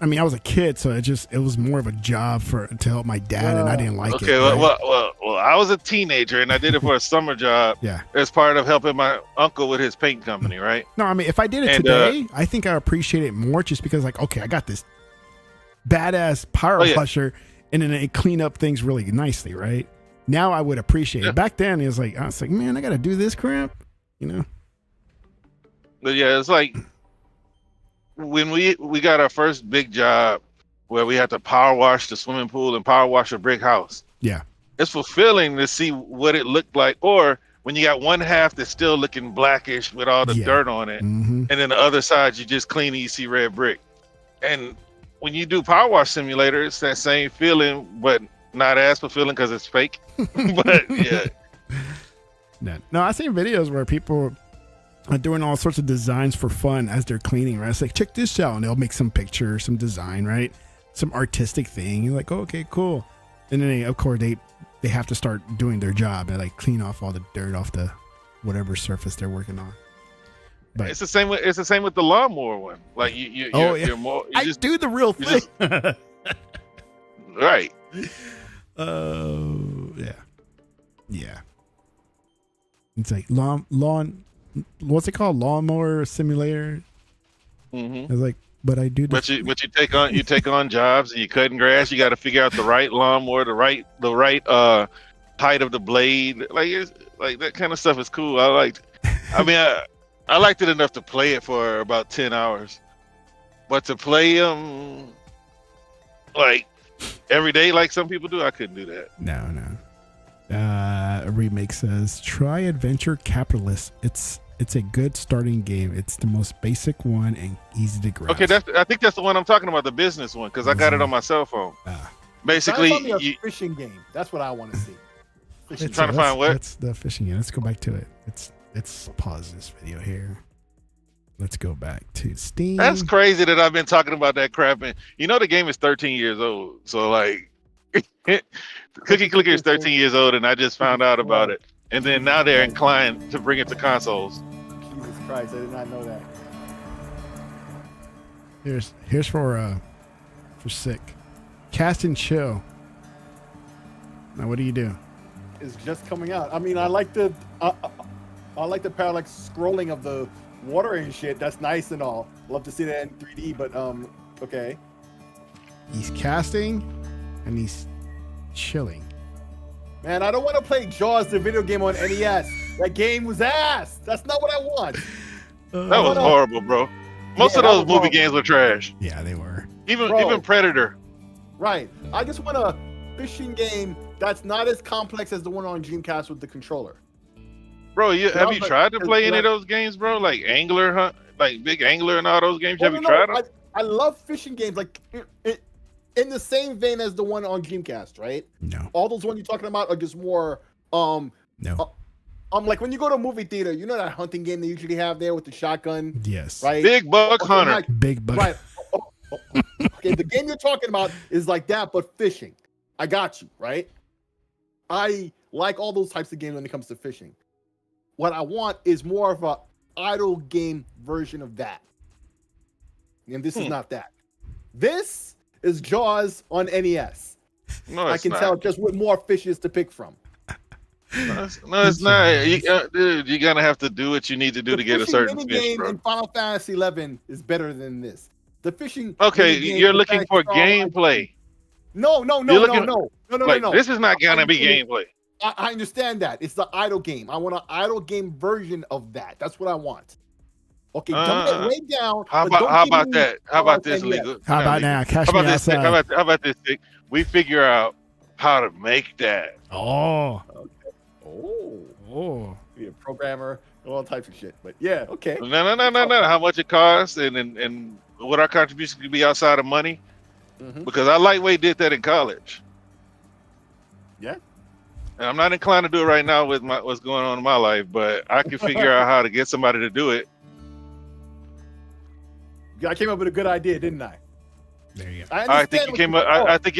I mean, I was a kid, so it was more of a job to help my dad, and I didn't like it. Okay, right? well, I was a teenager, and I did it for a summer job. Yeah, as part of helping my uncle with his paint company, right? No, I mean, if I did it today, I think I appreciate it more, just because, like, okay, I got this badass power washer, and then it clean up things really nicely, right? Now I would appreciate it. Back then, I was like, man, I got to do this crap, But yeah, it's like. When we got our first big job where we had to power wash the swimming pool and power wash a brick house. Yeah. It's fulfilling to see what it looked like. Or when you got one half that's still looking blackish with all the dirt on it. Mm-hmm. And then the other side, you just clean and you see red brick. And when you do Power Wash Simulator, it's that same feeling, but not as fulfilling because it's fake. But yeah. No, I've seen videos where people are doing all sorts of designs for fun as they're cleaning, right? It's like, check this out. And they'll make some picture, some design, right? Some artistic thing. You're like, oh, okay, cool. And then of course they have to start doing their job and like clean off all the dirt off the whatever surface they're working on. But it's the same with the lawnmower one. Like you're more. I do the real thing. Right. Oh yeah. It's like lawn. What's it called? Lawnmower simulator. Mm-hmm. It's like, but I do. But you take on jobs and you cutting grass. You got to figure out the right lawnmower, the right height of the blade. Like that kind of stuff is cool. I liked it enough to play it for about 10 hours, but to play them like every day, like some people do, I couldn't do that. No. A remake says, try Adventure Capitalist. It's a good starting game. It's the most basic one and easy to grasp. Okay, I think that's the one I'm talking about, the business one, because I got it on my cell phone. Basically, a fishing game. That's what I want to see. Trying to find what? That's the fishing game. Let's go back to it. Let's pause this video here. Let's go back to Steam. That's crazy that I've been talking about that crap. And the game is 13 years old. So like, Cookie Clicker is 13 years old, and I just found out about it. And then now they're inclined to bring it to consoles. Jesus Christ, I did not know that. Here's for Sick. Cast and Chill. Now, what do you do? It's just coming out. I mean, I like the parallax scrolling of the water and shit. That's nice and all. Love to see that in 3D, but okay. He's casting and he's chilling. Man, I don't want to play Jaws, the video game on NES. That game was ass. That's not what I want. That was horrible, bro. Most of those movie games were trash. Yeah, they were. Even Predator. Right. I just want a fishing game that's not as complex as the one on Dreamcast with the controller. Bro, have you tried to play any of those games, bro? Like Angler Hunt, like Big Angler and all those games? Have you tried them? I love fishing games, like in the same vein as the one on Dreamcast, right? No. All those ones you're talking about are just more no. Like when you go to a movie theater, you know that hunting game they usually have there with the shotgun? Yes. Right? Big Buck Hunter. Big Buck. Right. Okay, the game you're talking about is like that, but fishing. I got you, right? I like all those types of games when it comes to fishing. What I want is more of a idle game version of that. And this is not that. This is Jaws on NES. No, I can tell just with more fishes to pick from. No, it's not. Dude, you're gonna have to do what you need to do to get a certain fish, game bro. in Final Fantasy 11 is better than this. The fishing. Okay, you're looking for gameplay. No. This is not gonna be gameplay. I understand that. It's the idle game. I want an idle game version of that. That's what I want. Okay, dumb it way down. How about that? How about this, legal? How about now? Cash me outside. How about this, Nick? We figure out how to make that. Oh. Oh. Be a programmer, all types of shit. But yeah, okay. No. How much it costs and what our contribution could be outside of money. Mm-hmm. Because I lightweight did that in college. Yeah. And I'm not inclined to do it right now with what's going on in my life, but I can figure out how to get somebody to do it. I came up with a good idea, didn't I? There you go. I think you came up. I think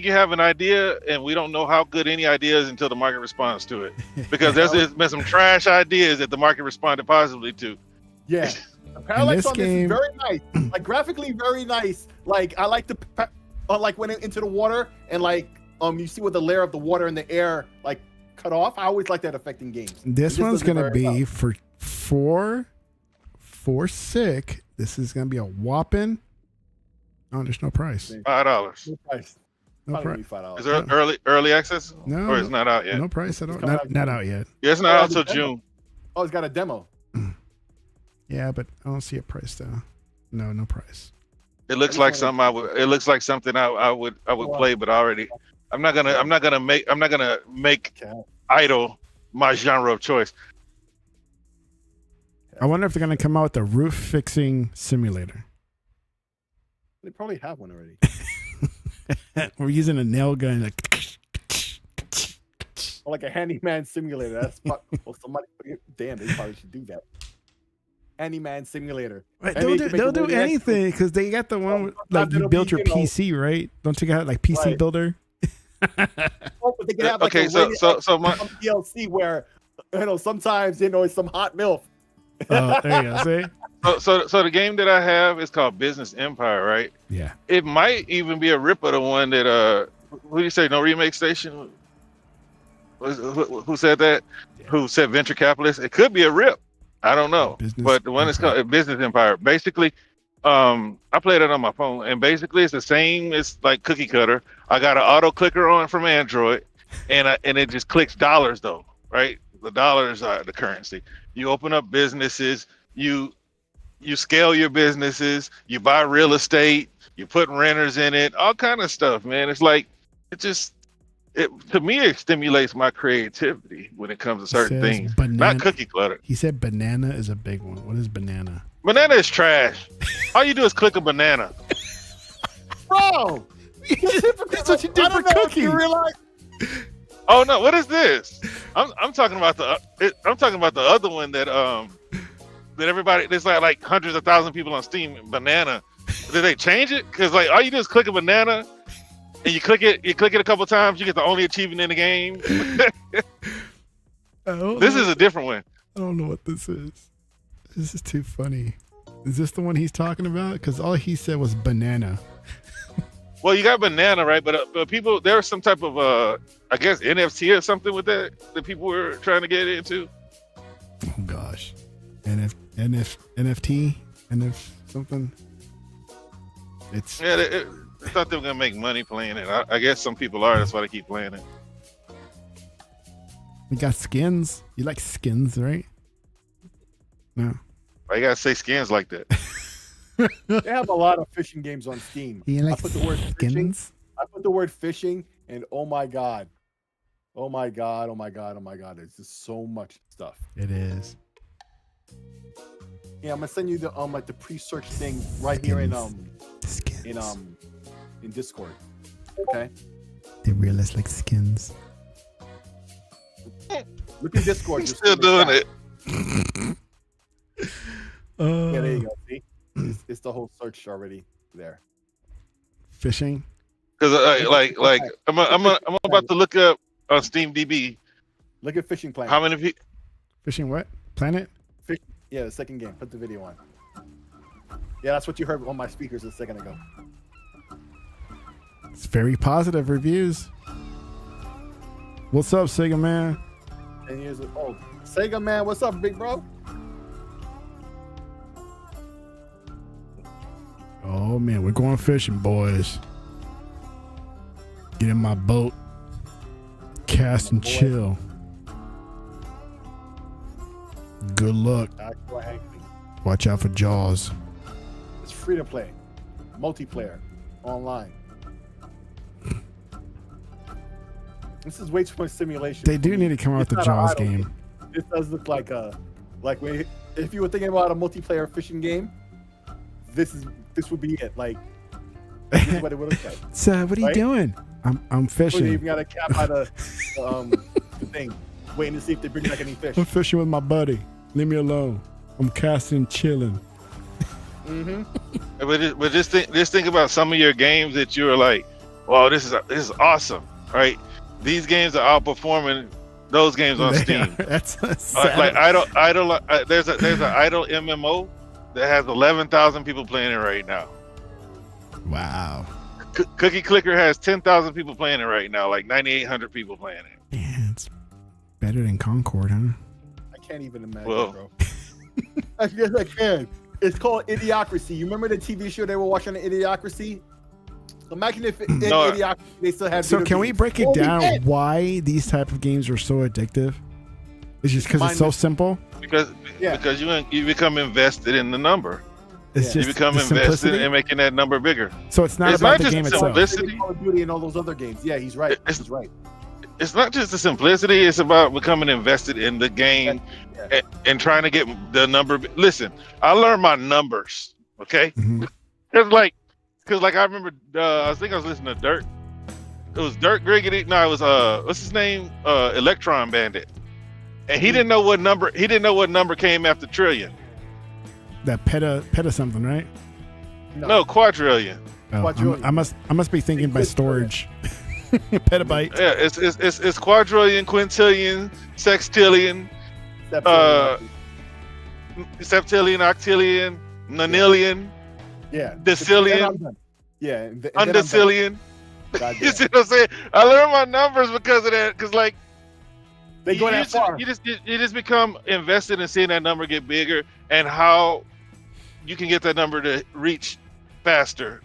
you have an idea, and we don't know how good any idea is until the market responds to it. Because there's been some trash ideas that the market responded positively to. Yeah. The parallax this on this game- is very nice. Like graphically very nice. Like I like the like when into the water and like you see what the layer of the water and the air like cut off. I always like that effect in games. This one's does it gonna very be well. for Sick. This is gonna be a whopping. Oh, there's no price. $5. No price. No Probably price. $5. Is there early access? No, Or it's not out yet? no price at all. coming out Not out yet. Yeah, it's not out until June. Oh, it's got a demo. Yeah, but I don't see a price though. No price. It looks like something It looks like something I would play, but already I'm not gonna make idle my genre of choice. I wonder if they're gonna come out with a roof fixing simulator. They probably have one already. We're using a nail gun. Or like a handyman simulator. That's well, somebody. Damn, they probably should do that. Handyman simulator. Right, And they'll do anything because they got the one like you built your PC, right? Don't you got like PC Builder? Oh, but they can have like Okay, so my some DLC where sometimes it's some hot milk. Oh, there you go. See? so the game that I have is called Business Empire, right? Yeah. It might even be a rip of the one that who do you say, No Remake Station? Who said that? Yeah. Who said venture capitalist? It could be a rip. I don't know. But the one is called Business Empire. Basically, I played it on my phone, and basically it's the same as like Cookie Cutter. I got an auto clicker on from Android, and it just clicks dollars though, right? The dollars are the currency. You open up businesses, you scale your businesses, you buy real estate, you put renters in it, all kind of stuff, man. It's like to me it stimulates my creativity when it comes to certain things. Not Cookie Clutter. He said banana is a big one. What is banana? Banana is trash. All you do is click a banana. Bro, That's what you did for Cookie. You realize? Oh no, what is this? I'm talking about the other one that everybody, there's like hundreds of thousands of people on Steam. Banana. Did they change it? Because like all you do is click a banana and you click it a couple times, you get the only achievement in the game. This is a different one. I don't know what this is. This is too funny. Is this the one he's talking about? Because all he said was banana. Well, you got banana, right? But people, there was some type of I guess NFT or something with that people were trying to get into. Oh gosh, NFT, something. It's I thought they were gonna make money playing it. I guess some people are. That's why they keep playing it. We got skins. You like skins, right? No. I gotta say skins like that. They have a lot of fishing games on Steam. You like I put the word fishing. skins? I put the word fishing, and oh my god, there's just so much stuff. It is. Yeah, I'm gonna send you the like the pre-search thing right here in skins. in Discord. Okay. They realize like skins. Look in Discord. He's still doing it. Yeah, there you go. See, it's the whole search already there. Fishing. Because I'm about to look up on Steam DB. Look at Fishing Planet. How many people? Fishing what? Planet? Yeah, the second game. Put the video on. Yeah, that's what you heard on my speakers a second ago. It's very positive reviews. What's up, Sega Man? 10 years old. Sega Man, what's up, big bro? Oh man, we're going fishing, boys. Get in my boat, cast and chill. Good luck. Watch out for jaws. It's free to play, multiplayer, online. This is way too much simulation. They do need to come out with the Jaws game. This does look like if you were thinking about a multiplayer fishing game, this would be it. Like, this is what it would look like. So, what are you doing? I'm fishing. You even got a cat by the thing, waiting to see if they bring back any fish. I'm fishing with my buddy. Leave me alone. I'm casting, chilling. Mm-hmm. But just think about some of your games that you're like, wow, this is awesome, right? These games are outperforming those games on Steam. That's like Idle. There's an Idle MMO that has 11,000 people playing it right now. Wow. Cookie Clicker has 10,000 people playing it right now, like 9,800 people playing it. Man, it's better than Concord, huh? I can't even imagine, bro. I guess I can. It's called Idiocracy. You remember the TV show they were watching, the Idiocracy? Imagine if in Idiocracy they still had. So can we break it down why these type of games are so addictive? It's just because it's so simple. Because you become invested in the number. It's just you become invested in making that number bigger. So it's not about the game itself. Call of Duty and all those other games. Yeah, he's right. He's right. It's not just the simplicity. It's about becoming invested in the game and trying to get the number. Listen, I learned my numbers. Okay, because I remember I think I was listening to Dirk. It was Dirk Griggity. No, it was what's his name? Electron Bandit. And he didn't know what number. He didn't know what number came after trillion. That peta something, right? No, quadrillion. Oh, quadrillion. I must be thinking by storage. Petabyte. Yeah, it's quadrillion, quintillion, sextillion, septillion, octillion, nonillion. Yeah. Decillion. Yeah. Undecillion. You see what I'm saying? I learned my numbers because of that. Because like they go that far. You just become invested in seeing that number get bigger and how you can get that number to reach faster,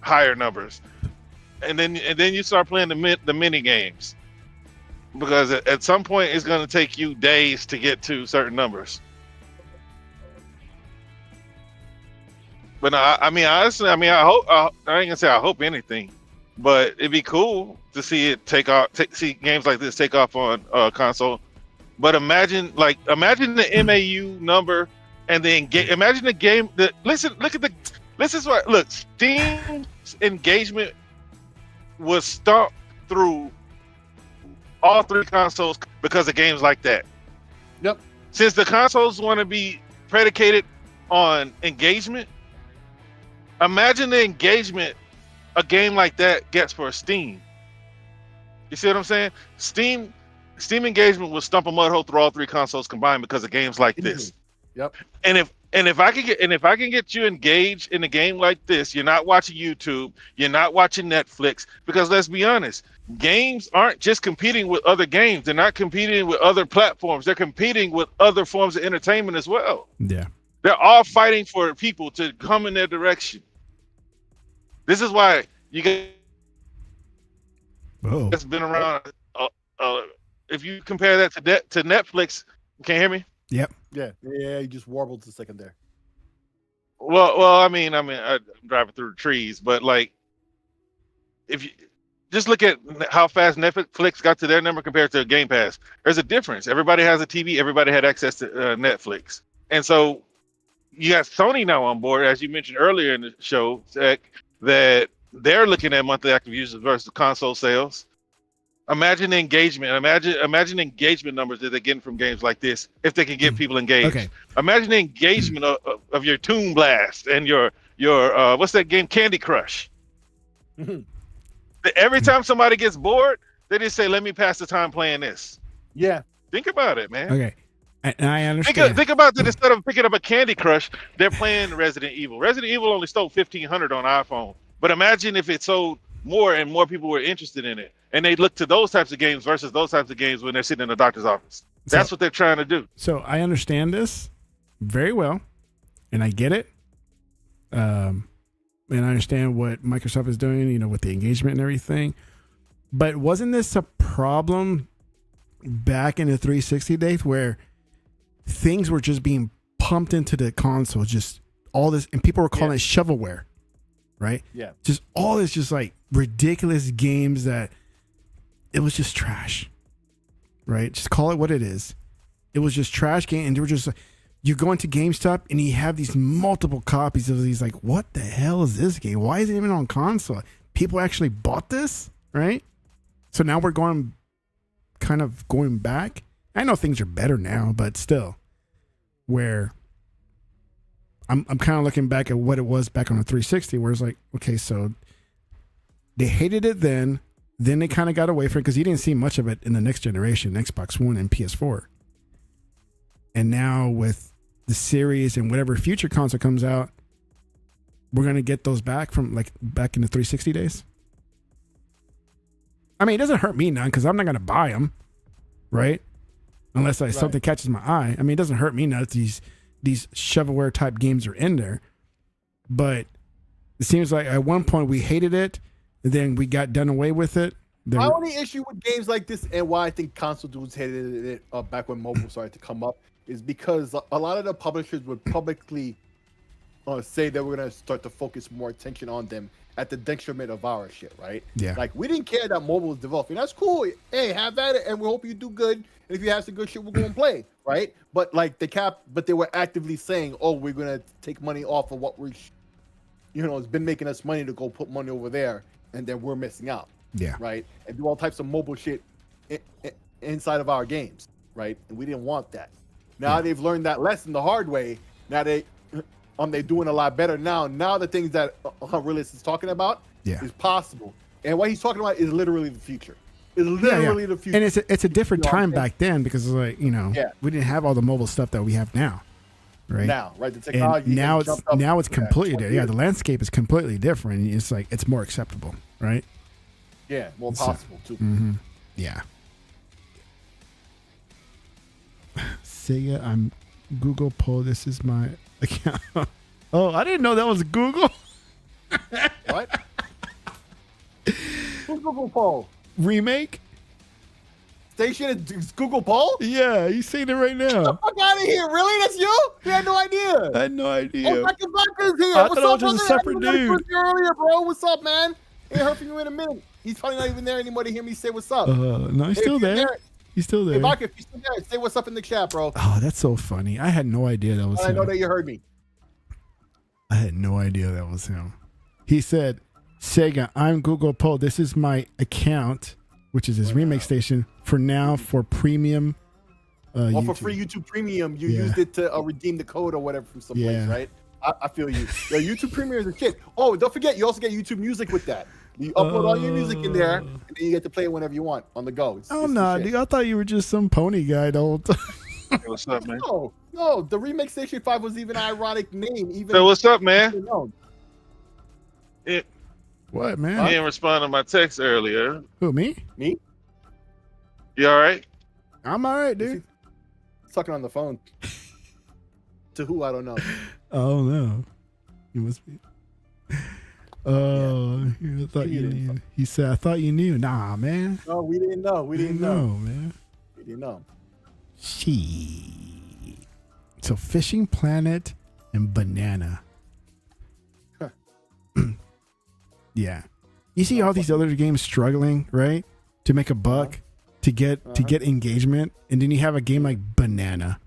higher numbers. And then you start playing the mini games, because at some point it's going to take you days to get to certain numbers. But I mean, honestly, I hope I ain't gonna say I hope anything, but it'd be cool to see it see games like this take off on console. But imagine the MAU number, and then imagine the game. Steam's engagement was stomped through all three consoles because of games like that. Yep. Since the consoles want to be predicated on engagement, imagine the engagement a game like that gets for Steam. You see what I'm saying? Steam engagement will stump a mud hole through all three consoles combined because of games like this. Yep. And if I can get you engaged in a game like this, you're not watching YouTube, you're not watching Netflix, because let's be honest, games aren't just competing with other games. They're not competing with other platforms. They're competing with other forms of entertainment as well. Yeah. They're all fighting for people to come in their direction. This is why you guys that's been around. If you compare that to Netflix, can you hear me? Yep. Yeah. You just warbled a second there. Well, I mean, I'm driving through the trees, but like, if you just look at how fast Netflix got to their number compared to Game Pass, there's a difference. Everybody has a TV. Everybody had access to Netflix, and so you got Sony now on board, as you mentioned earlier in the show, Zach, that they're looking at monthly active users versus console sales. Imagine the engagement. Imagine engagement numbers that they're getting from games like this if they can get people engaged. Okay. Imagine the engagement of your Toon Blast and your what's that game, Candy Crush. Every time somebody gets bored, they just say, "Let me pass the time playing this." Yeah. Think about it, man. Okay. And I understand. Think about that. Instead of picking up a Candy Crush, they're playing Resident Evil. Resident Evil only sold 1,500 on iPhone, but imagine if it sold more and more people were interested in it, and they look to those types of games versus those types of games when they're sitting in the doctor's office. That's what they're trying to do. So I understand this very well, and I get it. And I understand what Microsoft is doing, you know, with the engagement and everything. But wasn't this a problem back in the 360 days where things were just being pumped into the console, just all this, and people were calling it shovelware, right? Yeah. Just all this, just like ridiculous games that it was just trash, right? Just call it what it is. It was just trash game, and they were just like, you go into GameStop and you have these multiple copies of these. Like, what the hell is this game? Why is it even on console? People actually bought this, right? So now we're going back. I know things are better now, but still, where I'm kind of looking back at what it was back on the 360, where it's like, okay, so they hated it then they kind of got away from it because you didn't see much of it in the next generation, Xbox One and PS4. And now with the series and whatever future console comes out, we're going to get those back from like back in the 360 days. I mean, it doesn't hurt me none because I'm not going to buy them, right? Unless something catches my eye. I mean, it doesn't hurt me none if these shovelware type games are in there. But it seems like at one point we hated it, and then we got done away with it. My only issue with games like this, and why I think console dudes hated it back when mobile started to come up, is because a lot of the publishers would publicly say that we're going to start to focus more attention on them at the detriment of our shit, right? Yeah. Like, we didn't care that mobile was developing. That's cool. Hey, have at it, and we hope you do good. And if you have some good shit, we're going to play, right? But like but they were actively saying, oh, we're going to take money off of what it's been making us money to go put money over there, and then we're missing out. Yeah. Right. And do all types of mobile shit inside of our games. Right. And we didn't want that. Now they've learned that lesson the hard way. Now they're doing a lot better now. Now the things that Realist is talking about is possible. And what he's talking about is literally the future. It's literally the future. And it's a different time back then because like, we didn't have all the mobile stuff that we have now. Right. The technology. And now it's completely different. Yeah, the landscape is completely different. It's like it's more acceptable, right? Yeah, more possible too. Mm-hmm. Yeah. Sega, I'm Google Poll. This is my account. Oh, I didn't know that was Google. What? Who's Google Poll? Remake? Station is Google Poll? Yeah, you seen it right now. Get the fuck out of here. Really? That's you? You had no idea. I had no idea. Oh, Vodka's here. I What's thought up, it was just a separate dude. Earlier, bro. What's up, man? Ain't heard from you in a minute. He's probably not even there anymore to hear me say what's up. No, he's still there. He's still there. Hey, Vodka, if you're still there, say what's up in the chat, bro. Oh, that's so funny. I had no idea that was him. I know that you heard me. I had no idea that was him. He said, Sega, I'm Google Poll. This is my account, which is his remake station, for now for premium. For free YouTube Premium, you used it to redeem the code or whatever from someplace, right? I feel you. Yo, YouTube Premiere is a shit. Oh, don't forget, you also get YouTube Music with that. You upload all your music in there, and then you get to play it whenever you want on the go. Oh no, dude! I thought you were just some pony guy the whole time. Hey, what's up, man? No, the Remake Station 5 was even an ironic name. Even So what's up, man? What, man? You didn't respond to my text earlier. Who, me? Me? You all right? I'm all right, dude. Sucking on the phone. To who? I don't know. Oh no, you must be. Oh, I thought you knew. He said, "I thought you knew." Nah, man. No, we didn't know. We didn't know, man. We didn't know. So Fishing Planet and Banana. Huh. Yeah, you see all these other games struggling, right, to make a buck, to get engagement, and then you have a game like Banana.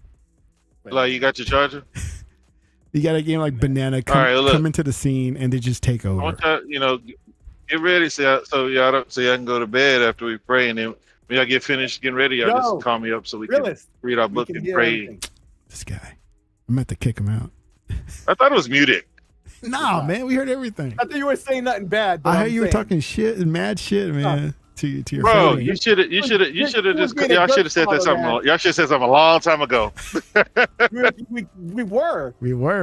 Like you got your charger? You got a game like Banana come into the scene and they just take over. I want y'all, get ready so y'all can go to bed after we pray, and then when y'all get finished getting ready, y'all just call me up so we can read our book and pray. Everything. This guy, I'm about to kick him out. I thought it was muted. Nah, man, we heard everything. I thought you were saying nothing bad. I heard you were talking shit and mad shit, man. To your bro, family. you should have just y'all should have said that something. Y'all should have said something a long time ago. we were,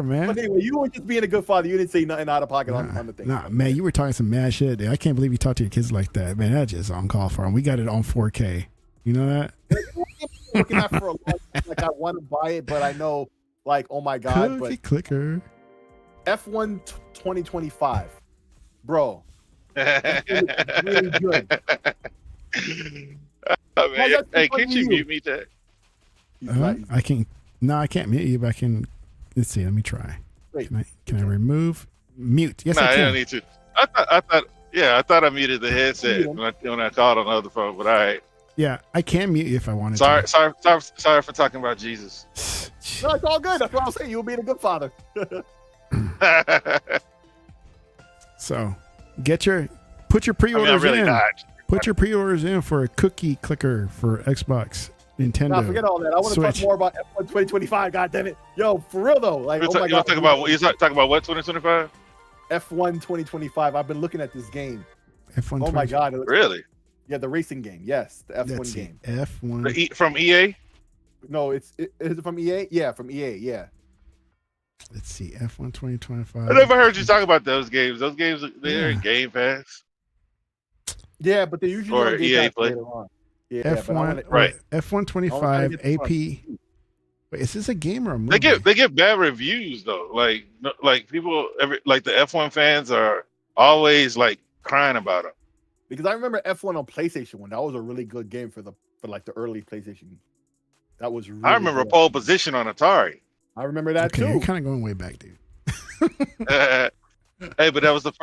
man. But anyway, you were just being a good father. You didn't say nothing out of pocket on the thing. Nah, man, you were talking some mad shit. Dude. I can't believe you talk to your kids like that, man. That's just on call for them. We got it on 4K. You know that? Looking at for a long time, like I want to buy it, but I know, like, oh my god, Cookie clicker. F1 2025, bro. Really good. Hey, can't you mute me, Jack? I can. No, I can't mute you, but I can. Let's see. Let me try. Wait. Can I remove mute? Yes, I can. I don't need to. I thought I muted the headset when I called on the other phone, but all right. Yeah, I can mute you if I wanted to. Sorry for talking about Jesus. No, it's all good. That's what I was saying. You were being a good father. So, put your pre-orders really in. Not. Put your pre-orders in for a cookie clicker for Xbox, Nintendo. Nah, forget all that. I want to talk more about F1 2025. God damn it, yo, for real though. Like, you talking about what 2025? F1 2025. I've been looking at this game. F1. Oh my god, really? Yeah, the racing game. Yes, the F1 game. F1 from EA? No, is it from EA? Yeah, from EA. Yeah. Let's see, F1 2025. I never heard you talk about those games. Those games, they're in Game Pass. Yeah, but they usually or EA Play. Later on. Yeah, F1 right. F1 25 AP. Wait, is this a game or a movie? They get bad reviews though. Like people, like the F1 fans are always like crying about it. Because I remember F1 on PlayStation 1. That was a really good game for the early PlayStation. That was. Really I remember good. Pole Position on Atari. I remember that too. You're kind of going way back, dude. Hey, but that was the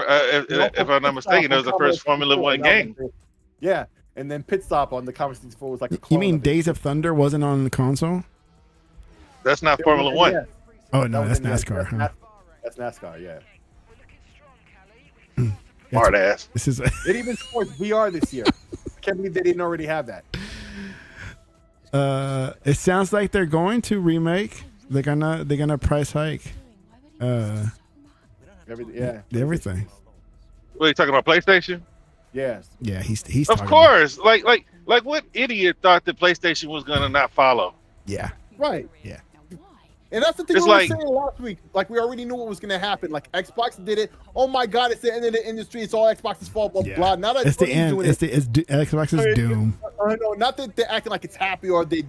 if I'm not mistaken, that was the first Formula One game. Yeah, and then Pit Stop on the Commodore 64 was like. You mean Days of Thunder wasn't on the console? That's not Formula One. Yeah. Oh no, that's NASCAR. Huh? That's NASCAR. Yeah. Smart ass. This is. They even sports VR this year. I can't believe they didn't already have that. It sounds like they're going to remake. They're gonna price hike. Everything. What are you talking about? PlayStation? Yeah. Yeah, he's. Of course. Like what idiot thought that PlayStation was gonna not follow? Yeah. Right. Yeah. And that's the thing we were saying last week. Like, we already knew what was going to happen. Like, Xbox did it. Oh, my God, it's the end of the industry. It's all Xbox's fault, blah, blah. Now that it's the end. Xbox's doom. No, not that they're acting like it's happy or they're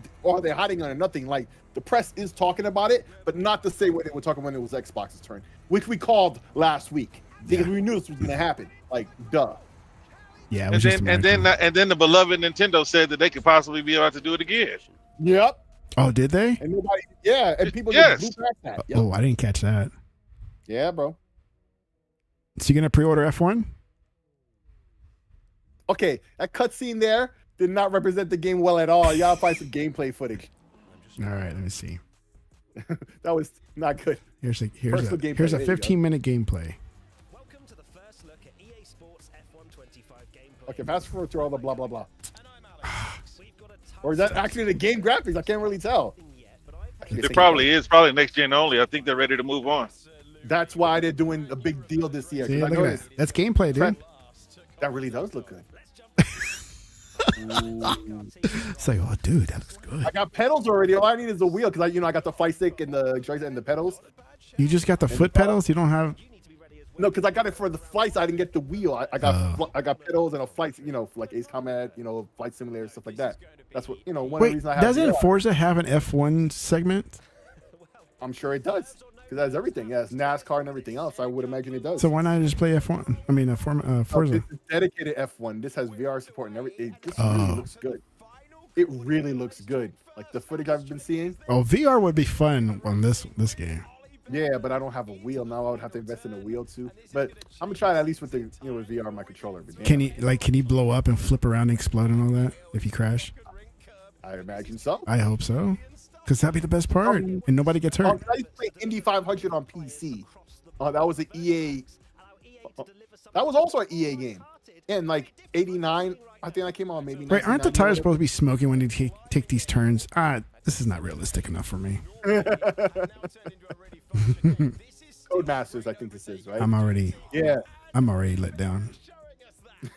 hiding on it. Nothing. Like, the press is talking about it, but not the same way they were talking when it was Xbox's turn, which we called last week because we knew this was going to happen. Like, duh. Yeah. And then the beloved Nintendo said that they could possibly be about to do it again. Yep. Oh, did they? And nobody, and people just blew past that. Yep. Oh, I didn't catch that. Yeah, bro. So you gonna pre-order F1? Okay, that cutscene there did not represent the game well at all. Y'all find some gameplay footage. All right, let me see. That was not good. Here's a 15-minute gameplay. Welcome to the first look at EA Sports F1 25 gameplay. Okay, fast forward through all the blah blah blah. Or is that actually the game graphics? I can't really tell. It probably is. Probably next gen only. I think they're ready to move on. That's why they're doing a big deal this year. 'cause See, I look at noticed that. That's gameplay, dude. that really does look good. Ooh. It's like, oh, dude, that looks good. I got pedals already. All I need is a wheel because I got the flight stick and the joystick and the pedals. You just got the foot pedals. You don't have. No, because I got it for the flights. I didn't get the wheel. I got pedals and a flight. Like Ace Combat. Flight simulator stuff like that. That's what one of the Wait, reasons I have. doesn't Forza have an F1 segment? I'm sure it does because it has everything. Yeah, it's NASCAR and everything else. I would imagine it does. So why not just play F1? I mean, Forza. This is dedicated F1. This has VR support and everything. This really looks good. It really looks good. Like the footage I've been seeing. Oh, VR would be fun on this game. Yeah, but I don't have a wheel now. I would have to invest in a wheel too. But I'm gonna try it at least with the with VR my controller. But Can you blow up and flip around and explode and all that if you crash? I imagine so. I hope so, because that'd be the best part, and nobody gets hurt. I used to play Indy 500 on PC. That was an EA. That was also an EA game. In like '89, I think that came out maybe. Right? Aren't the tires supposed to be smoking when you take these turns? This is not realistic enough for me. Codemasters, I think this is right. I'm already let down.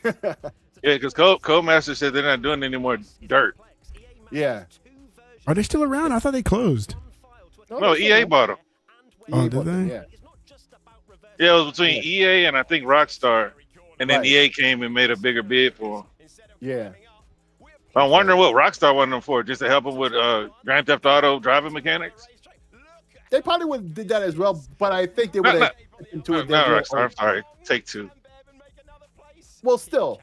Yeah, because Codemaster said they're not doing any more dirt. Yeah. Are they still around? I thought they closed. No, EA bought them. Oh, did they? Yeah. Yeah, it was between EA and I think Rockstar, and then Right. EA came and made a bigger bid for them. Yeah. I'm wondering what Rockstar wanted them for, just to help them with Grand Theft Auto driving mechanics. They probably would have did that as well, but I think they would have into it. Not Rockstar. I'm sorry, Take-Two. Well, still,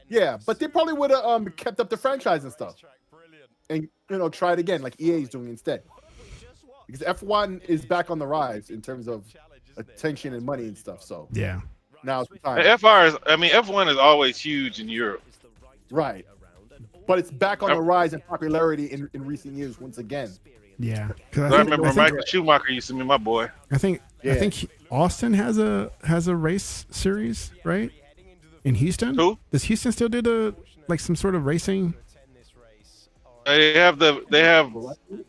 yeah, but they probably would have kept up the franchise and stuff, and try it again like EA is doing instead. Because F1 is back on the rise in terms of attention and money and stuff. So Yeah. now's the time. F1 is always huge in Europe. Right. But it's back on the rise in popularity in recent years once again. Yeah. I remember Michael Schumacher used to be my boy. I think Austin has a race series, right? In Houston? Who? Does Houston still do some sort of racing? They have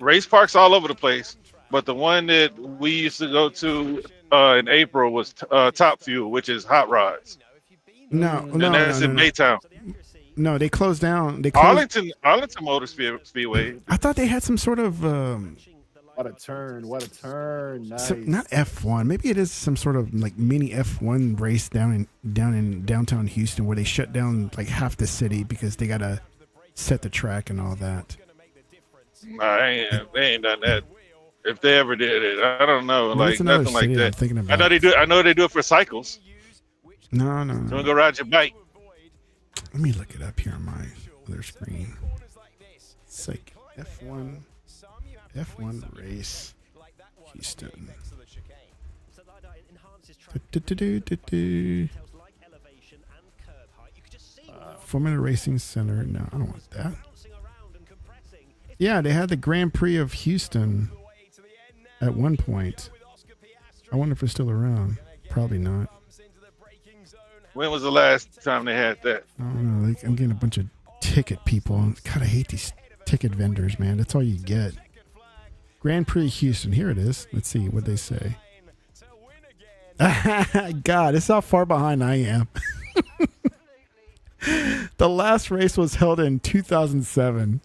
race parks all over the place, but the one that we used to go to in April was Top Fuel, which is hot rods. No, And that's in Baytown. No, they closed down. Arlington Motor Speedway. I thought they had some sort of What a turn! Nice. not F1. Maybe it is some sort of mini F1 race down in downtown Houston where they shut down half the city because they gotta set the track and all that. Nah, they ain't done that. If they ever did it, I don't know. Maybe it's another Nothing like city I'm that. thinking about. I know they do it for cycles. No. You want to go ride your bike? Let me look it up here on my other screen. It's like F1 race Houston. Formula Racing Center. No, I don't want that. Yeah, they had the Grand Prix of Houston at one point. I wonder if it's still around. Probably not. When was the last time they had that? I don't know. I'm getting a bunch of ticket people. God, I hate these ticket vendors, man. That's all you get. Grand Prix Houston. Here it is. Let's see what they say. God, it's how far behind I am. The last race was held in 2007.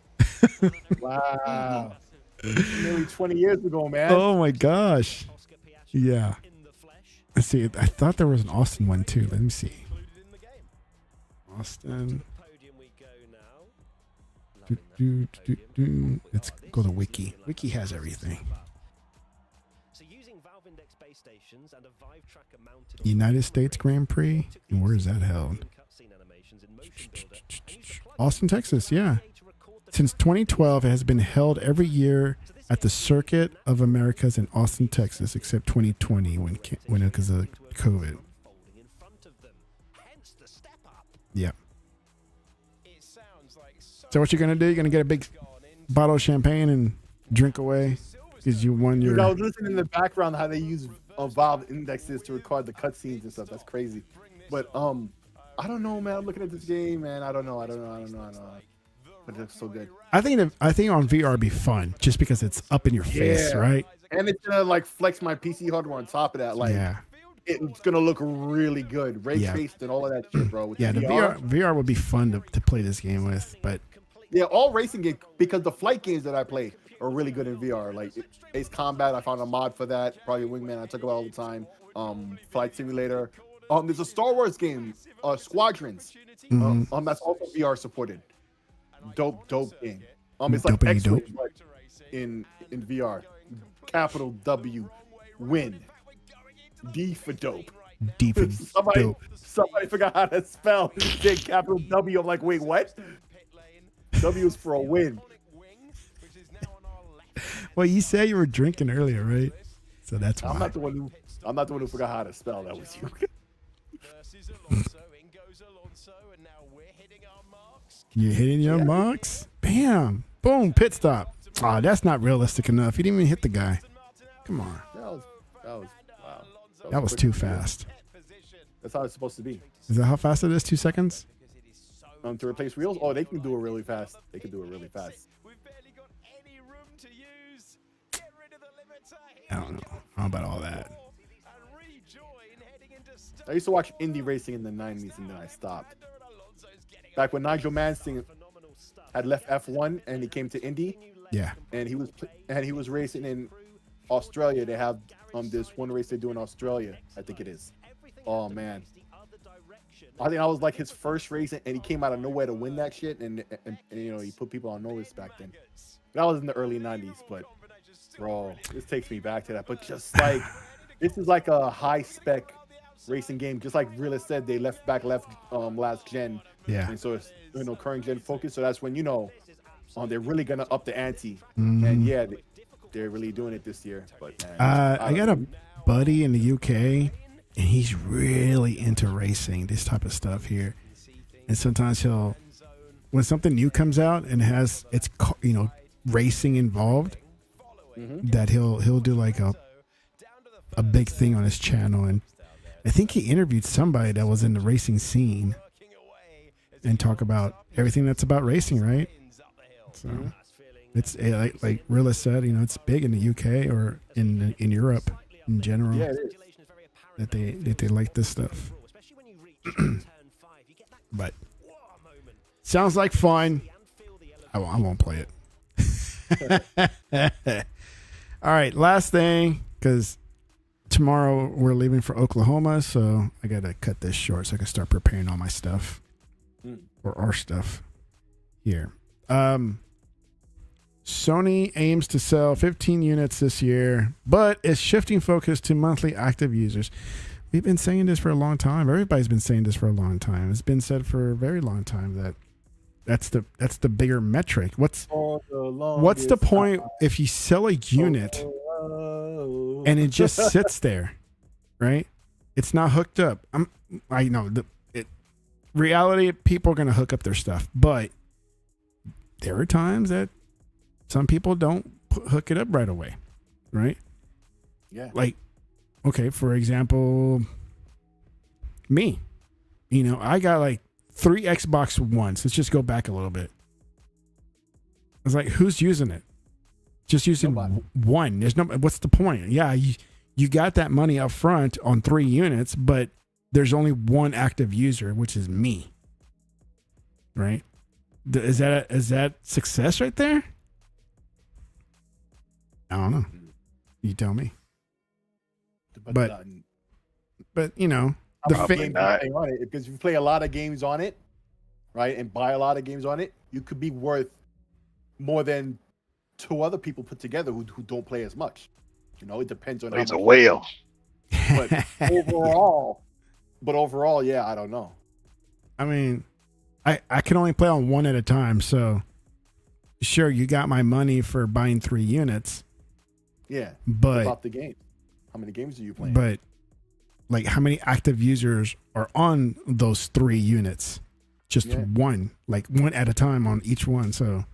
Wow. Nearly 20 years ago, man. Oh my gosh. Yeah. Let's see. I thought there was an Austin one too. Let me see. Austin. Let's go to Wiki. Wiki has everything. United States Grand Prix. And where is that held? Austin, Texas. Yeah. Since 2012, it has been held every year at the Circuit of Americas in Austin, Texas, except 2020 when because of COVID. Yeah. So what you're gonna do? You're gonna get a big bottle of champagne and drink away because you won your. I was listening in the background how they use Valve indexes to record the cutscenes and stuff. That's crazy. But I don't know, man. I'm looking at this game, man. I don't know. but it's so good. I think on VR would be fun just because it's up in your face, Yeah. right? And it's gonna like flex my PC hardware on top of that. Like, Yeah. it's gonna look really good, ray traced and all of that shit, bro. With Yeah, the VR would be fun to play this game with, but yeah, all racing games, because the flight games that I play are really good in VR. Like Ace Combat, I found a mod for that. Probably Wingman, I talk about all the time. Flight Simulator. There's a Star Wars game, Squadrons. That's also VR supported. Dope game. It's like Dopey X-Wing, dope. but in VR. Capital W, win. D for dope. deep and dope. Somebody forgot how to spell. They did capital W. I'm like, wait, what? W is for a win. Well, you said you were drinking earlier, right? So that's why. I'm not the one who forgot how to spell. That was you. You're hitting your marks. Bam. Boom. Pit stop. Oh, that's not realistic enough. You didn't even hit the guy. Come on. That was wow. That was too fast. That's how it's supposed to be. Is that how fast it is? 2 seconds? To replace wheels? Oh, they can do it really fast. They can do it really fast. I don't know. I don't know about all that. I used to watch indie racing in the 90s and then I stopped. Back when Nigel Mansell had left F1 and he came to Indy, Yeah. and he was racing in Australia. They have this one race they do in Australia, I think it is. Oh man, I think I was like his first race, and he came out of nowhere to win that shit, and you know, he put people on notice back then. That was in the early 90s, but bro, this takes me back to that. But just like this is like a high spec racing game, just like Realist said, they left last gen. Yeah. And so it's, you know, current gen focus. So that's when, you know, they're really gonna up the ante. Mhm. And yeah, they're really doing it this year. But man, I got a buddy in the UK, and he's really into racing, this type of stuff here. And sometimes when something new comes out and has racing involved, that he'll do like a big thing on his channel. And I think he interviewed somebody that was in the racing scene and talk about everything that's about racing, right? So it's like Rilla said, you know, it's big in the UK or in Europe in general. yeah, it is. That they like this stuff. But sounds like fun. I won't play it. All right, last thing, because tomorrow we're leaving for Oklahoma, so I gotta cut this short so I can start preparing all my stuff or our stuff here. Sony aims to sell 15 units this year, but is shifting focus to monthly active users. We've been saying this for a long time. Everybody's been saying this for a long time. It's been said for a very long time that's the bigger metric. What's the point if you sell a unit and it just sits there, right? It's not hooked up. I know reality, people are going to hook up their stuff, but there are times that some people don't hook it up right away, right? Yeah. Like, okay, for example, me, you know, I got like 3 Xbox Ones. Let's just go back a little bit. I was like, who's using it? Just using one. There's no. What's the point? Yeah, you got that money up front on 3 units, but there's only one active user, which is me. Right? Is that success right there? I don't know. You tell me. But you know, because if you play a lot of games on it, right, and buy a lot of games on it, you could be worth more than 2 other people put together who don't play as much. You know, it depends on. He's a whale. But overall, yeah, I don't know. I mean, I can only play on one at a time, so sure, you got my money for buying 3 units. Yeah, but about the game. How many games are you playing? But like, how many active users are on those 3 units? Just one, like one at a time on each one. So,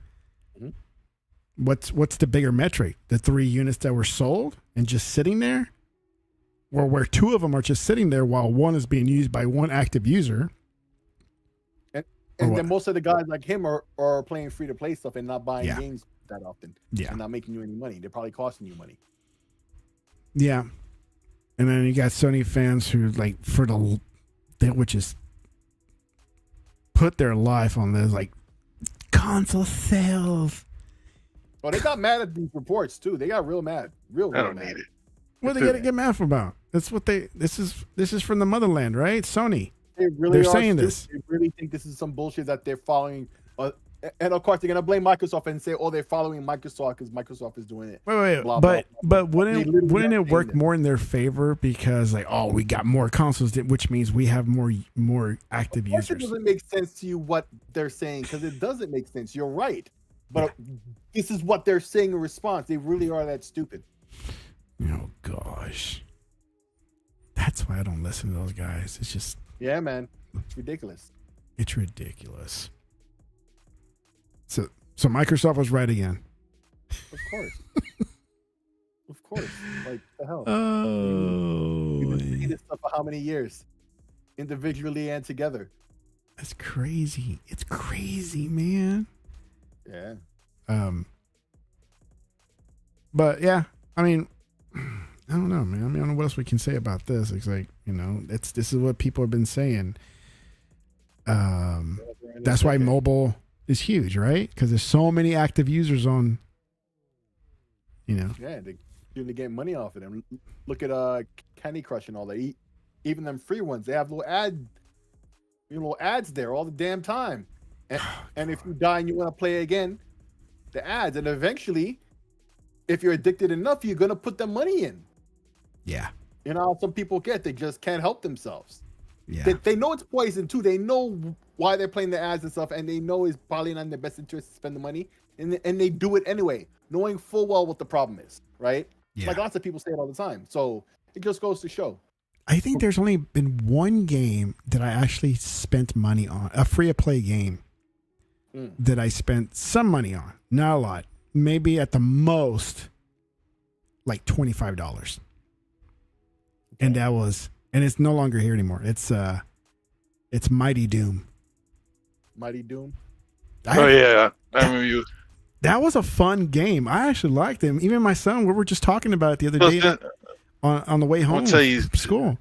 what's the bigger metric? The 3 units that were sold and just sitting there, or where 2 of them are just sitting there while one is being used by one active user? And Or then what? most of the guys like him are playing free to play stuff and not buying Yeah. games that often. Yeah. And not making you any money. They're probably costing you money. Yeah. And then you got Sony fans who like they would just put their life on this, like console sales. Well, they got mad at these reports too. They got real mad. Real I don't mad. need it. What are they gonna get mad for about? That's what this is from the motherland, right? Sony. They really They're are saying stupid. this. They really think this is some bullshit that they're following. And of course, they're gonna blame Microsoft and say, "Oh, they're following Microsoft because Microsoft is doing it." Wait, Blah, but blah, but They wouldn't literally wouldn't are it work saying more in their favor because like, oh, we got more consoles, which means we have more active Of course, it users. doesn't make sense to you what they're saying because it doesn't make sense. You're right, but this is what they're saying in response. They really are that stupid. Oh gosh, that's why I don't listen to those guys. It's just Yeah, man, it's ridiculous. it's ridiculous. So Microsoft was right again. Of course, of course. Like the hell. Oh, We've been saying this stuff for how many years, individually and together. that's crazy. It's crazy, man. Yeah. But yeah, I mean, I don't know, man. I mean, I don't know what else we can say about this. It's like, this is what people have been saying. That's why mobile is huge, right? Because there's so many active users on. Yeah, they really get money off of them. Look at Candy Crush and all that. Even them free ones, they have little ads there all the damn time. And if you die and you want to play again, the ads, and eventually, if you're addicted enough, you're gonna put the money in. Yeah, You know how some people get; they just can't help themselves. yeah, They know it's poison too. They know why they're playing the ads and stuff, and they know it's probably not in their best interest to spend the money, and they do it anyway, knowing full well what the problem is. Right? yeah. Like lots of people say it all the time. So it just goes to show. I think there's only been one game that I actually spent money on, a free to play game that I spent some money on, not a lot, maybe at the most like $25, and it's no longer here anymore. It's Mighty Doom. Mighty Doom. Oh yeah, I remember you. That was a fun game. I actually liked it. Even my son, we were just talking about it the other day on the way home tell you- from school. It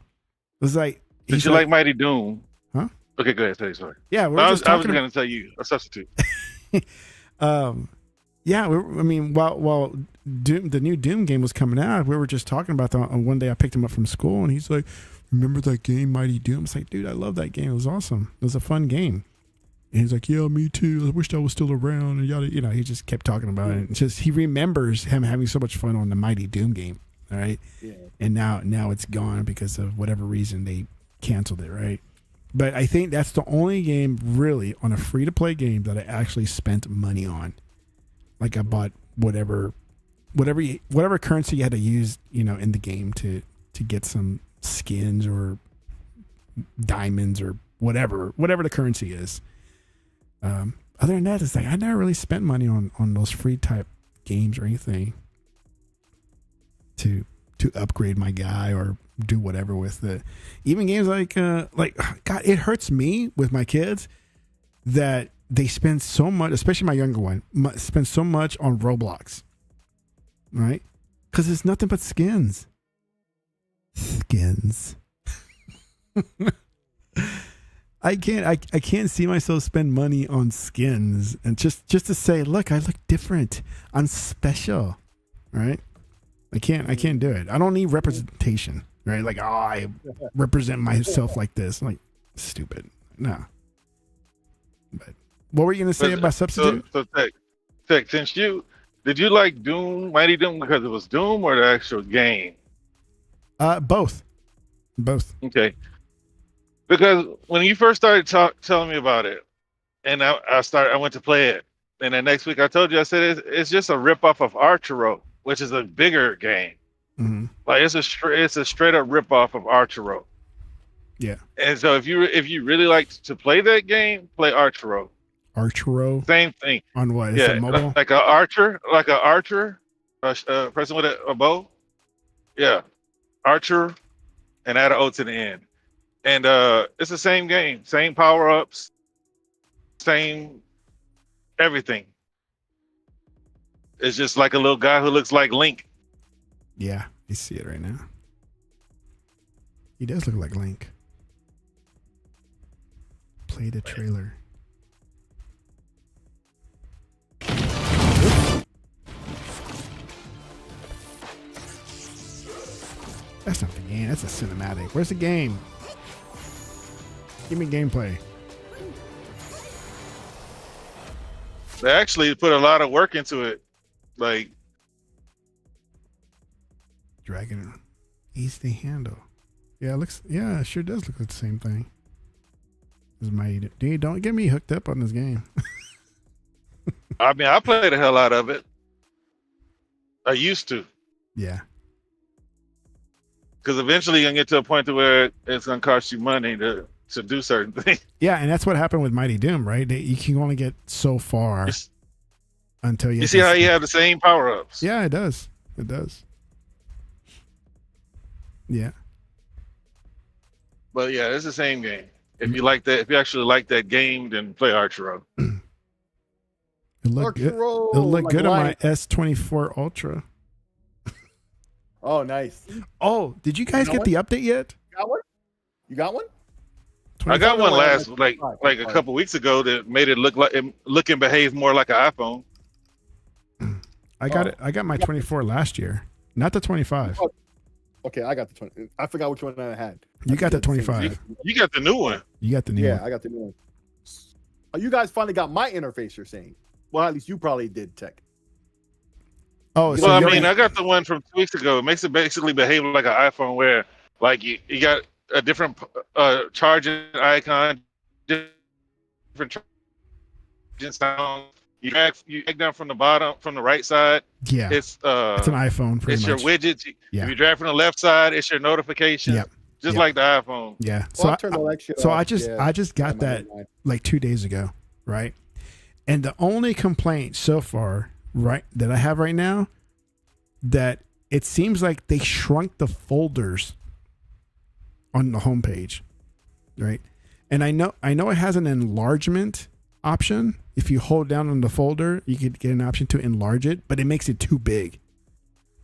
was like, Did you like Mighty Doom? Huh? Okay, go ahead. Sorry. Yeah, we were I just was talking. going to tell you a substitute. Yeah, while Doom, the new Doom game was coming out, we were just talking about that. On one day, I picked him up from school, and he's like, "Remember that game, Mighty Doom?" It's like, dude, I love that game. It was awesome. It was a fun game. And he's like, "Yeah, me too. I wish I was still around." And yada, he just kept talking about it. It's just he remembers him having so much fun on the Mighty Doom game. All right, Yeah. and now it's gone because of whatever reason they canceled it. Right. But I think that's the only game really on a free to play game that I actually spent money on. Like I bought whatever currency you had to use, in the game to get some skins or diamonds or whatever the currency is. Other than that, it's like I never really spent money on those free type games or anything to upgrade my guy or do whatever with it. Even games like God, it hurts me with my kids that they spend so much, especially my younger one, spend so much on Roblox, right? Because it's nothing but skins. I can't see myself spend money on skins and just to say, look, I look different. I'm special, right? I can't do it. I don't need representation, right? Like, oh, I represent myself like this. Like, stupid. No. But what were you gonna say about substitute? So Tech, did you like Doom, Mighty Doom because it was Doom or the actual game? Both. Okay. Because when you first started telling me about it, and I went to play it, and the next week I told you, I said it's just a ripoff of Archero, which is a bigger game. Mm-hmm. Like it's a straight up ripoff of Archero. Yeah. And so if you really like to play that game, play Archero. Archero. Same thing. On what? Is Yeah, it mobile? like an archer, person with a bow. Yeah, Archer, and add an O to the end. And it's the same game, same power ups. same everything. It's just like a little guy who looks like Link. Yeah, you see it right now. He does look like Link. Play the trailer. That's not the game. That's a cinematic. Where's the game? Give me gameplay. They actually put a lot of work into it. Like, Dragon. Easy handle. Yeah, it looks. Yeah, it sure does look like the same thing. This is my dude. Don't get me hooked up on this game. I mean, I play the hell out of it. I used to. Yeah. Because eventually you're going to get to a point to where it's going to cost you money to do certain things. Yeah, and that's what happened with Mighty Doom, right? You can only get so far until you see how you have the same power-ups. Yeah, it does. It does. Yeah. But yeah, it's the same game. If you like that, if you actually like that game, then play Archero. It looked good. Archero, It looked like good on my Lion. S24 Ultra. Oh, nice. Oh, did you guys got get one? the update yet? Got one? You got one? I got one last, like Right. a couple weeks ago that made it look and behave more like an iPhone. I got it. I got my 24 last year, not the 25. Okay, I got the 20. I forgot which one I had. You got the I think it's 25. You got the new one. You got the new Yeah, one. I got the new one. Oh, you guys finally got my interface, you're saying? Well, at least you probably did, Tech. Oh, so Well, I you mean, already- I got the one from 2 weeks ago. It makes it basically behave like an iPhone, where like you got a different charging icon, different charging sound. You drag down from the bottom, from the right side. yeah, It's it's an iPhone. Pretty it's much. your widgets. Yeah. If you drag from the left side, it's your notifications. Yep. Just Yep. like the iPhone. Yeah. Well, So I turned all that shit so off. I just Yeah. I just got Yeah, that mine. like 2 days ago, right? And the only complaint so far, right, that I have right now, that it seems like they shrunk the folders on the homepage, right? And I know it has an enlargement option. If you hold down on the folder, you could get an option to enlarge it, but it makes it too big.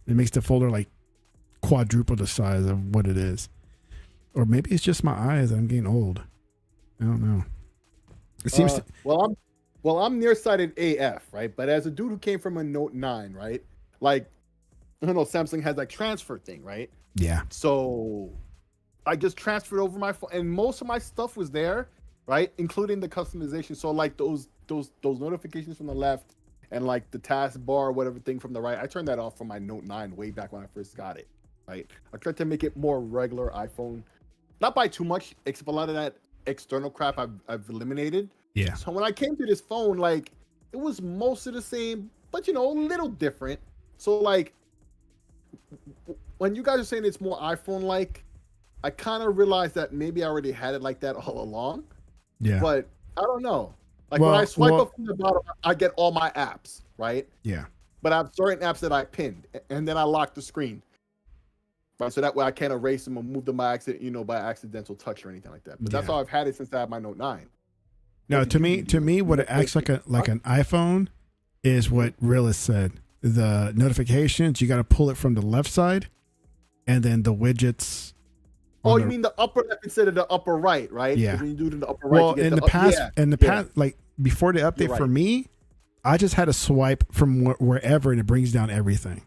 It makes the folder like quadruple the size of what it is. Or maybe it's just my eyes. I'm getting old. I don't know. It seems Well, I'm nearsighted AF, right? But as a dude who came from a Note 9, right? Like, I don't know, Samsung has that transfer thing, right? yeah. So I just transferred over my phone, and most of my stuff was there, right? Including the customization. So like those notifications from the left and like the taskbar, whatever thing from the right, I turned that off from my Note 9 way back when I first got it, right? I tried to make it more regular iPhone, not by too much, except a lot of that external crap I've eliminated. Yeah. So when I came to this phone, like it was most of the same, but a little different. So like when you guys are saying it's more iPhone-like, I kind of realized that maybe I already had it like that all along. Yeah. But I don't know. Like when I swipe up from the bottom, I get all my apps, right? Yeah. But I have certain apps that I pinned, and then I lock the screen. Right, so that way I can't erase them or move them by accident, by accidental touch or anything like that. But that's Yeah. how I've had it since I had my Note 9. No, What to did you me, do? what it acts like an iPhone is what Realist said. The notifications, you got to pull it from the left side, and then the widgets. Oh, you mean the upper left instead of the upper right, right? Yeah. 'Cause when you do it in the upper right, Well, you get in the up- past, yeah. like before the update You're for right. me, I just had to swipe from wherever, and it brings down everything.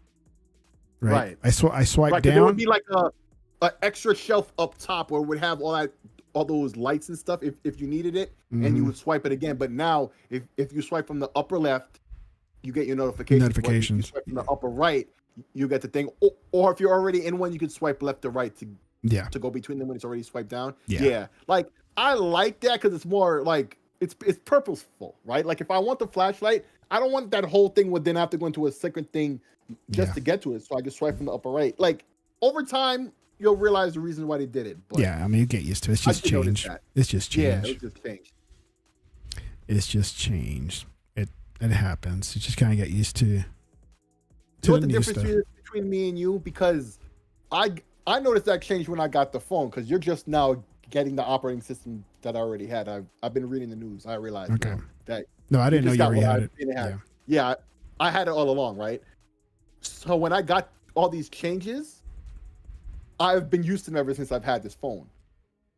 Right. I swipe Right, 'cause there down. would be like a extra shelf up top where it would have all those lights and stuff if you needed it, and you Mhm. would swipe it again. But now, if you swipe from the upper left, you get your notifications. But if Notifications, you swipe from the upper right, you get the thing. Or if you're already in one, you can swipe left to right to go between them when it's already swiped down. Yeah. Like I like that because it's more like it's purposeful, right? Like if I want the flashlight, I don't want that whole thing would then have to go into a second thing just Yeah. to get to it. So I just swipe from the upper right. Like over time, you'll realize the reason why they did it. But Yeah, I mean, you get used to it. It's I just did notice change. that. It's just yeah, change. it was just changed. It's just changed. It happens. You just kind of get used to You know what the the new difference stuff. is between me and you? Because I noticed that change when I got the phone. Because you're just now getting the operating system that I already had. I've been reading the news. I realized Okay. that No, I didn't know just you got already what had I it. didn't have. Yeah. Yeah, I had it all along, right? So when I got all these changes, I've been used to them ever since I've had this phone.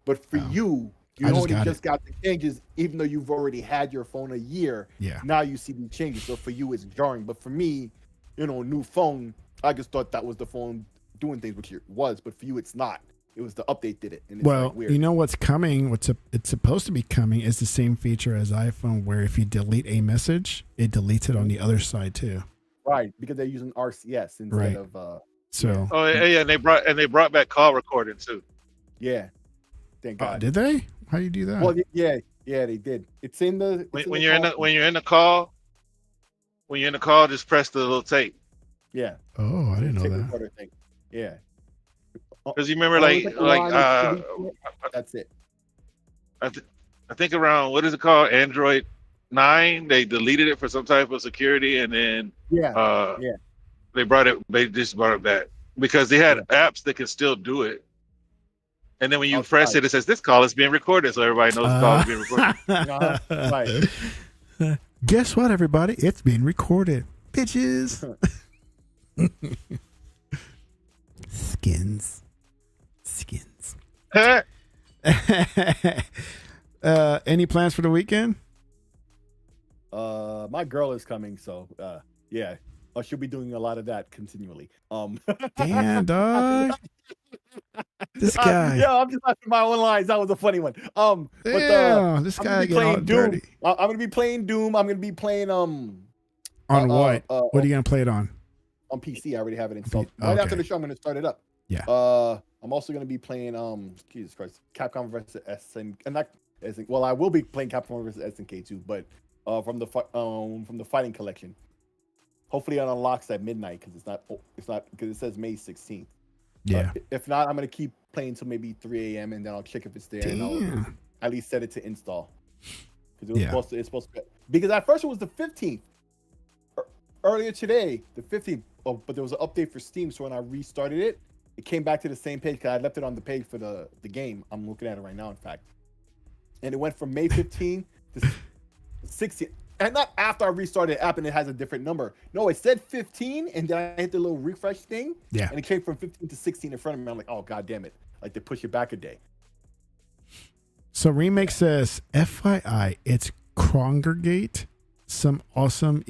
But for Oh. you I just only got just got the changes, even though you've already had your phone a year. Yeah. Now you see these changes. So for you, it's jarring. But for me, new phone, I just thought that was the phone doing things, which it was. But for you, it's not. It was the update did it. And it's Well, like weird. you know what's coming? It's supposed to be coming is the same feature as iPhone, where if you delete a message, it deletes it on the other side too. Right, because they're using RCS instead Right. of So, Oh yeah, and they brought back call recording too. yeah. Thank God. did they? How do you do that? Well, yeah, they did. It's in the When you're in the call, just press the little tape. yeah. Oh, I didn't know tape that. recorder thing. Yeah. Because you remember, Only like the line is uh, deleted. That's it. I think around what is it called, Android 9, they deleted it for some type of security, and then Yeah. they just brought it back because they had apps that could still do it. And then when you press it, it says this call is being recorded, so everybody knows the call is being recorded. Right. Guess what, everybody? It's being recorded, bitches. Skins. Any plans for the weekend? My girl is coming, so yeah. She'll be doing a lot of that continually. Damn, dog. This guy. Yeah, I'm just laughing at my own lines. That was a funny one. Yeah, this I'm guy gonna be getting all playing Doom. dirty. I'm gonna be playing Doom. I'm gonna be playing On what? What are you gonna play it on? on PC. I already have it installed. Okay. Right after the show, I'm gonna start it up. Yeah. I'm also gonna be playing Jesus Christ, Capcom versus well, I will be playing Capcom versus SNK too, but from the fighting collection. Hopefully it unlocks at midnight because it's not because it says May 16th. Yeah. If not, I'm gonna keep playing till maybe 3 a.m. and then I'll check if it's there and I'll at least set it to install. Because it's supposed to be, because at first it was the 15th. Earlier today, the 15th, but there was an update for Steam, so when I restarted it, it came back to the same page because I left it on the page for the game. I'm looking at it right now, in fact. And it went from May 15th to 16th. And not after I restarted the app and it has a different number. No, it said 15, and then I hit the little refresh thing. Yeah. And it came from 15 to 16 in front of me. I'm like, oh, God damn it. Like, they push it back a day. So Remake says, FYI, it's Congregate, some awesome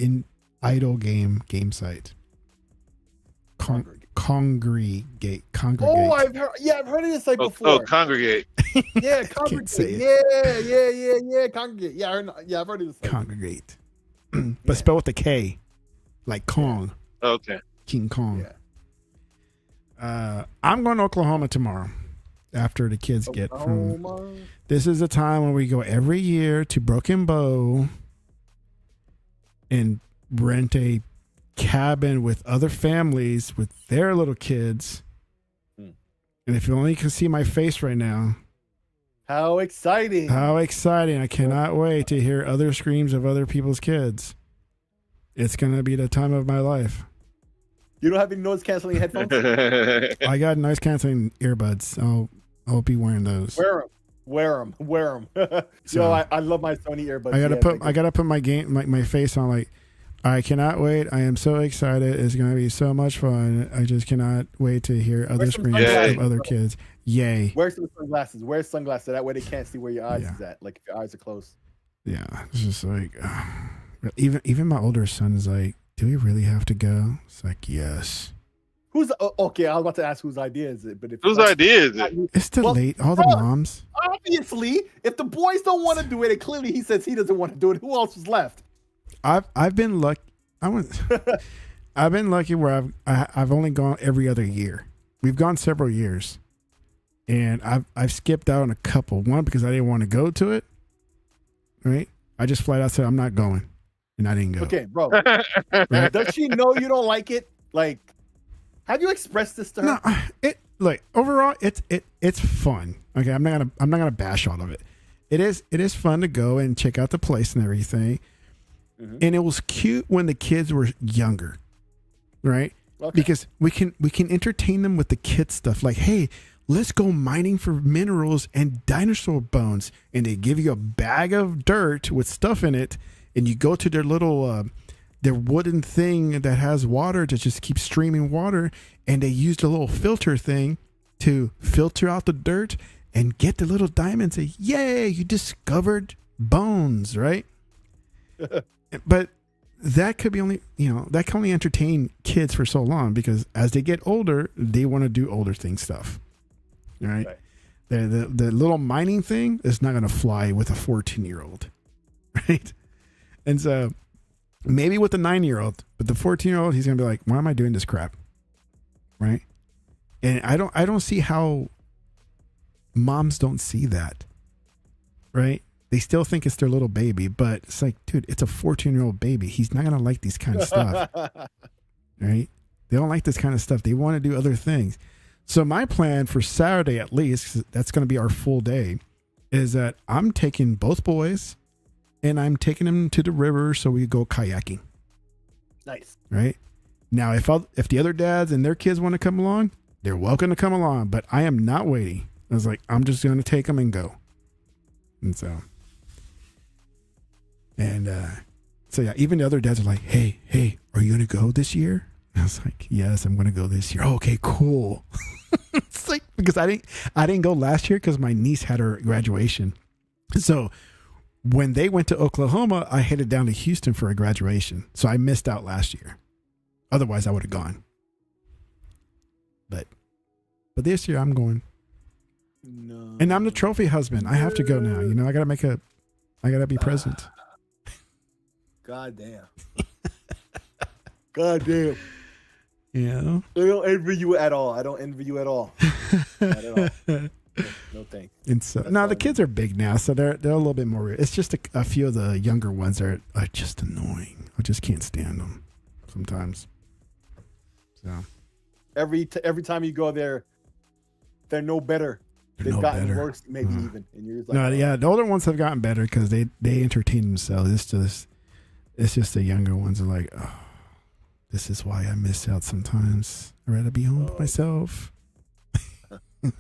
idle game site. Congregate. Oh, I've heard of this site before. Oh, Congregate. Yeah, Can't Congregate. say it. Yeah, Congregate. Yeah, I've heard of this site. Congregate. But spell with a K. Like Kong. Okay. King Kong. Yeah. I'm going to Oklahoma tomorrow after the kids get from. This is the time when we go every year to Broken Bow and rent a cabin with other families with their little kids. And if you only can see my face right now. How exciting. I cannot wait to hear other screams of other people's kids. It's going to be the time of my life. You don't have any noise canceling headphones? I got noise canceling earbuds. I'll be wearing those. Wear them. So, Yo, I love my Sony earbuds. I gotta put my face on. Like, I cannot wait. I am so excited. It's gonna be so much fun. I just cannot wait to hear other screams of other kids. Yay! Wear some sunglasses. Wear sunglasses so that way they can't see where your eyes is at. Like if your eyes are closed. Yeah, it's just like even my older son is like, "Do we really have to go?" It's like, yes. Okay? I was about to ask whose idea is it, but if Whose idea is it? It's too late. All the moms. Obviously, if the boys don't want to do it, and clearly he says he doesn't want to do it. Who else is left? I've been lucky. I've been lucky where I've only gone every other year. We've gone several years, and I've skipped out on a couple. One because I didn't want to go to it. Right? I just flat out said I'm not going, and I didn't go. Okay, bro. Does she know you don't like it? Like, have you expressed this to her? No, overall it's fun. Okay, I'm not gonna bash all of it. It is fun to go and check out the place and everything. Mm-hmm. And it was cute when the kids were younger, right? Okay. Because we can entertain them with the kid stuff. Like, hey, let's go mining for minerals and dinosaur bones. And they give you a bag of dirt with stuff in it, and you go to their little their wooden thing that has water that just keeps streaming water, and they use the little filter thing to filter out the dirt and get the little diamonds. Say, yay, you discovered bones, right? But that could be only, that can only entertain kids for so long, because as they get older, they want to do older thing stuff, right? The little mining thing is not going to fly with a 14-year-old, right? And so maybe with the 9-year-old, but the 14-year-old, he's going to be like, why am I doing this crap? Right? And I don't see how moms don't see that, right? They still think it's their little baby, but it's like, dude, it's a 14-year-old baby. He's not going to like these kind of stuff, right? They don't like this kind of stuff. They want to do other things. So my plan for Saturday, at least, 'cause that's going to be our full day, is that I'm taking both boys and I'm taking them to the river so we go kayaking. Nice. Right? Now, if the other dads and their kids want to come along, they're welcome to come along, but I am not waiting. I was like, I'm just going to take them and go. And so yeah, even the other dads are like, hey, are you going to go this year? And I was like, yes, I'm going to go this year. Oh, okay, cool. It's like, because I didn't go last year because my niece had her graduation. So when they went to Oklahoma, I headed down to Houston for a graduation. So I missed out last year. Otherwise, I would have gone. But this year, I'm going. No. And I'm the trophy husband. I have to go now. I got to be present. God damn. God damn. Yeah. I don't envy you at all. I don't envy you at all. Not at all. No thanks. And so now the kids are big now, so they're a little bit more. It's just a few of the younger ones are just annoying. I just can't stand them sometimes. So Every time you go there, they're no better. They've gotten worse, maybe even. And you're just like, no, yeah, the older ones have gotten better because they entertain themselves. It's just the younger ones are like, oh, this is why I miss out sometimes. I'd rather be home by myself. All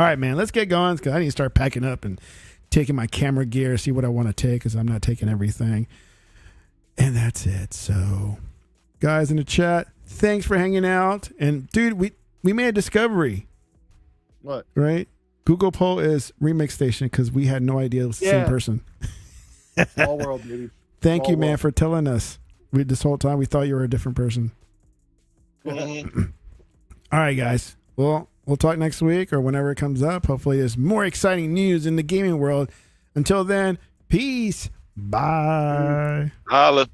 right, man, let's get going because I need to start packing up and taking my camera gear, see what I want to take because I'm not taking everything. And that's it. So, guys in the chat, thanks for hanging out. And, dude, we made a discovery. What? Right? Google poll is Remix Station because we had no idea it was the same person. Small world, baby. Thank Small you, man, world. for telling us. This whole time we thought you were a different person. All right, guys. Well, we'll talk next week or whenever it comes up. Hopefully there's more exciting news in the gaming world. Until then, peace. Bye. Holla.